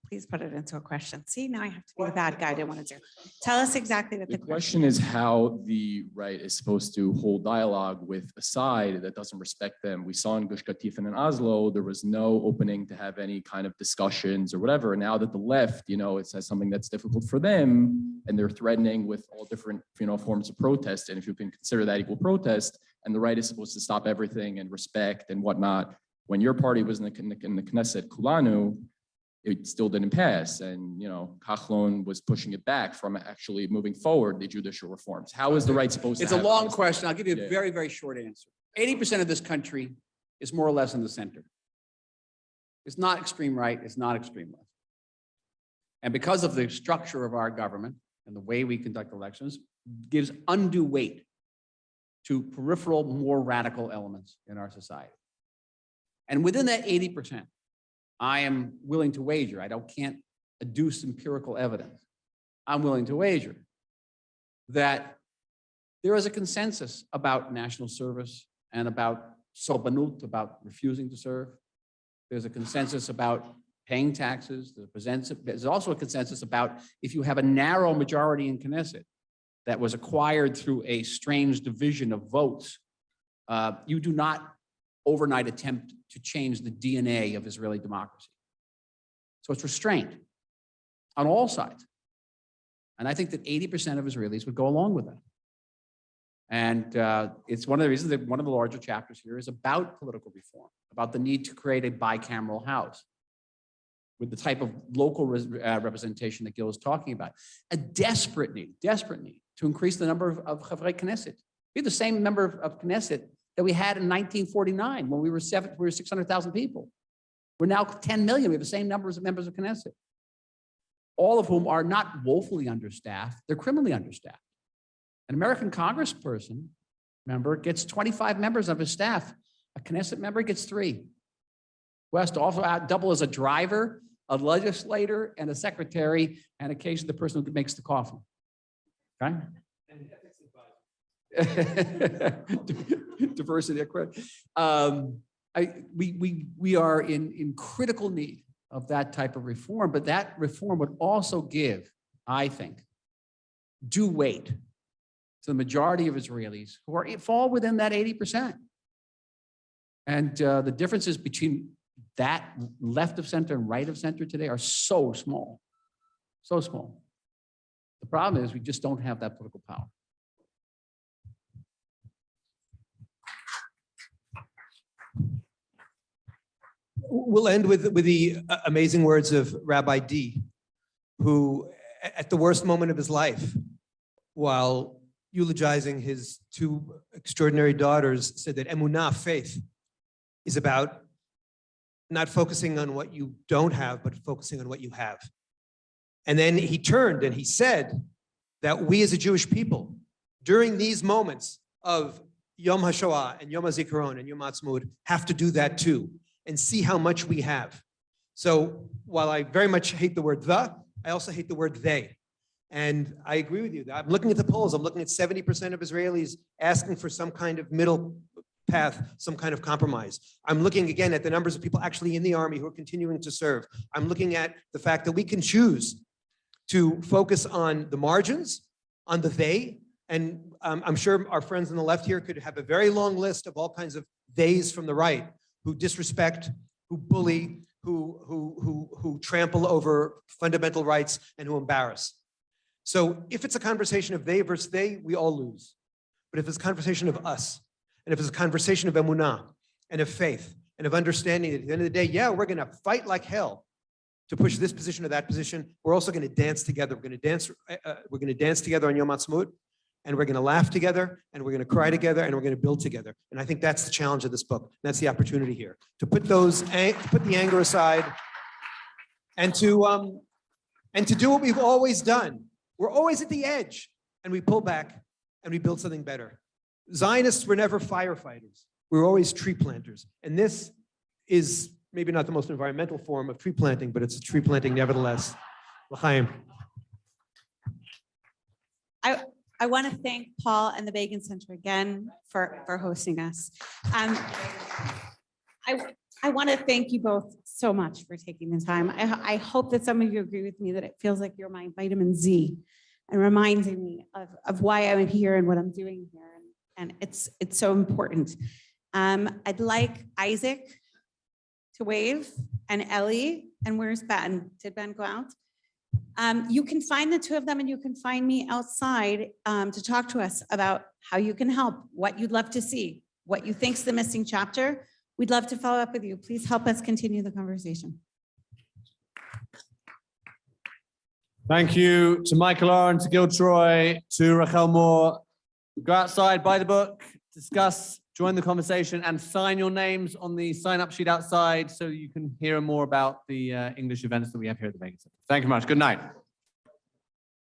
Please put it into a question. See, now I have to be the bad guy. I didn't want to do. Tell us exactly what the question is how the right is supposed to hold dialogue with a side that doesn't respect them. We saw in Gush Katif and in Oslo, there was no opening to have any kind of discussions or whatever. And now that the left, it says something that's difficult for them and they're threatening with all different, forms of protest. And if you can consider that equal protest, and the right is supposed to stop everything and respect and whatnot. When your party was in the Knesset, Kulanu, it still didn't pass. And, Kachlon was pushing it back from actually moving forward the judicial reforms. How is the right supposed to— It's a long question. I'll give you a very, very short answer. 80% of this country is more or less in the center. It's not extreme right, it's not extreme left. And because of the structure of our government and the way we conduct elections, gives undue weight to peripheral, more radical elements in our society. And within that 80%, I am willing to wager, can't adduce empirical evidence. I'm willing to wager that there is a consensus about national service and about sobanut, about refusing to serve. There's a consensus about paying taxes. There's also a consensus about if you have a narrow majority in Knesset that was acquired through a strange division of votes, you do not overnight attempt to change the DNA of Israeli democracy. So it's restraint on all sides. And I think that 80% of Israelis would go along with that. And it's one of the reasons that one of the larger chapters here is about political reform, about the need to create a bicameral house with the type of local representation that Gil is talking about. A desperate need to increase the number of Chavrei Knesset. We have the same number of Knesset that we had in 1949 when we were 600,000 people. We're now 10 million. We have the same numbers of members of Knesset, all of whom are not woefully understaffed, they're criminally understaffed. An American congressperson member gets 25 members of his staff. A Knesset member gets 3. Who has to also double as a driver, a legislator, and a secretary, and occasionally the person who makes the coffee. Okay? Diversity, we are in critical need of that type of reform, but that reform would also give, I think, due weight to the majority of Israelis who fall within that 80%. And the differences between that left of center and right of center today are so small, so small. The problem is we just don't have that political power. We'll end with the amazing words of Rabbi D, who at the worst moment of his life, while eulogizing his 2 extraordinary daughters, said that emunah, faith, is about not focusing on what you don't have, but focusing on what you have. And then he turned and he said that we as a Jewish people, during these moments of Yom HaShoah and Yom HaZikaron and Yom HaAtzmaut, have to do that too, and see how much we have. So while I very much hate the word the, I also hate the word they. And I agree with you. I'm looking at the polls. I'm looking at 70% of Israelis asking for some kind of middle path, some kind of compromise. I'm looking again at the numbers of people actually in the army who are continuing to serve. I'm looking at the fact that we can choose to focus on the margins, on the they, and I'm sure our friends on the left here could have a very long list of all kinds of theys from the right who disrespect, who bully, who trample over fundamental rights and who embarrass. So if it's a conversation of they versus they, we all lose. But if it's a conversation of us, and if it's a conversation of emunah and of faith and of understanding that at the end of the day, yeah, we're going to fight like hell to push this position or that position. We're also going to dance together. We're going to dance together on Yom HaAtzmaut, and we're going to laugh together, and we're going to cry together, and we're going to build together. And I think that's the challenge of this book. That's the opportunity here to put the anger aside, and to do what we've always done. We're always at the edge, and we pull back, and we build something better. Zionists were never firefighters. We were always tree planters. And this is maybe not the most environmental form of tree planting, but it's a tree planting nevertheless. L'chaim. I want to thank Paul and the Begin Center again for hosting us. I want to thank you both so much for taking the time. I hope that some of you agree with me that it feels like you're my vitamin Z and reminding me of why I'm here and what I'm doing here. And it's so important. I'd like Isaac to wave, and Ellie, and where's Ben? Did Ben go out? You can find the 2 of them, and you can find me outside to talk to us about how you can help, what you'd love to see, what you think's the missing chapter. We'd love to follow up with you. Please help us continue the conversation. Thank you to Michael Oren, to Gil Troy, to Rachel Moore. Go outside, buy the book, discuss, join the conversation, and sign your names on the sign-up sheet outside so you can hear more about the English events that we have here at the Bacon Center. Thank you much. Good night.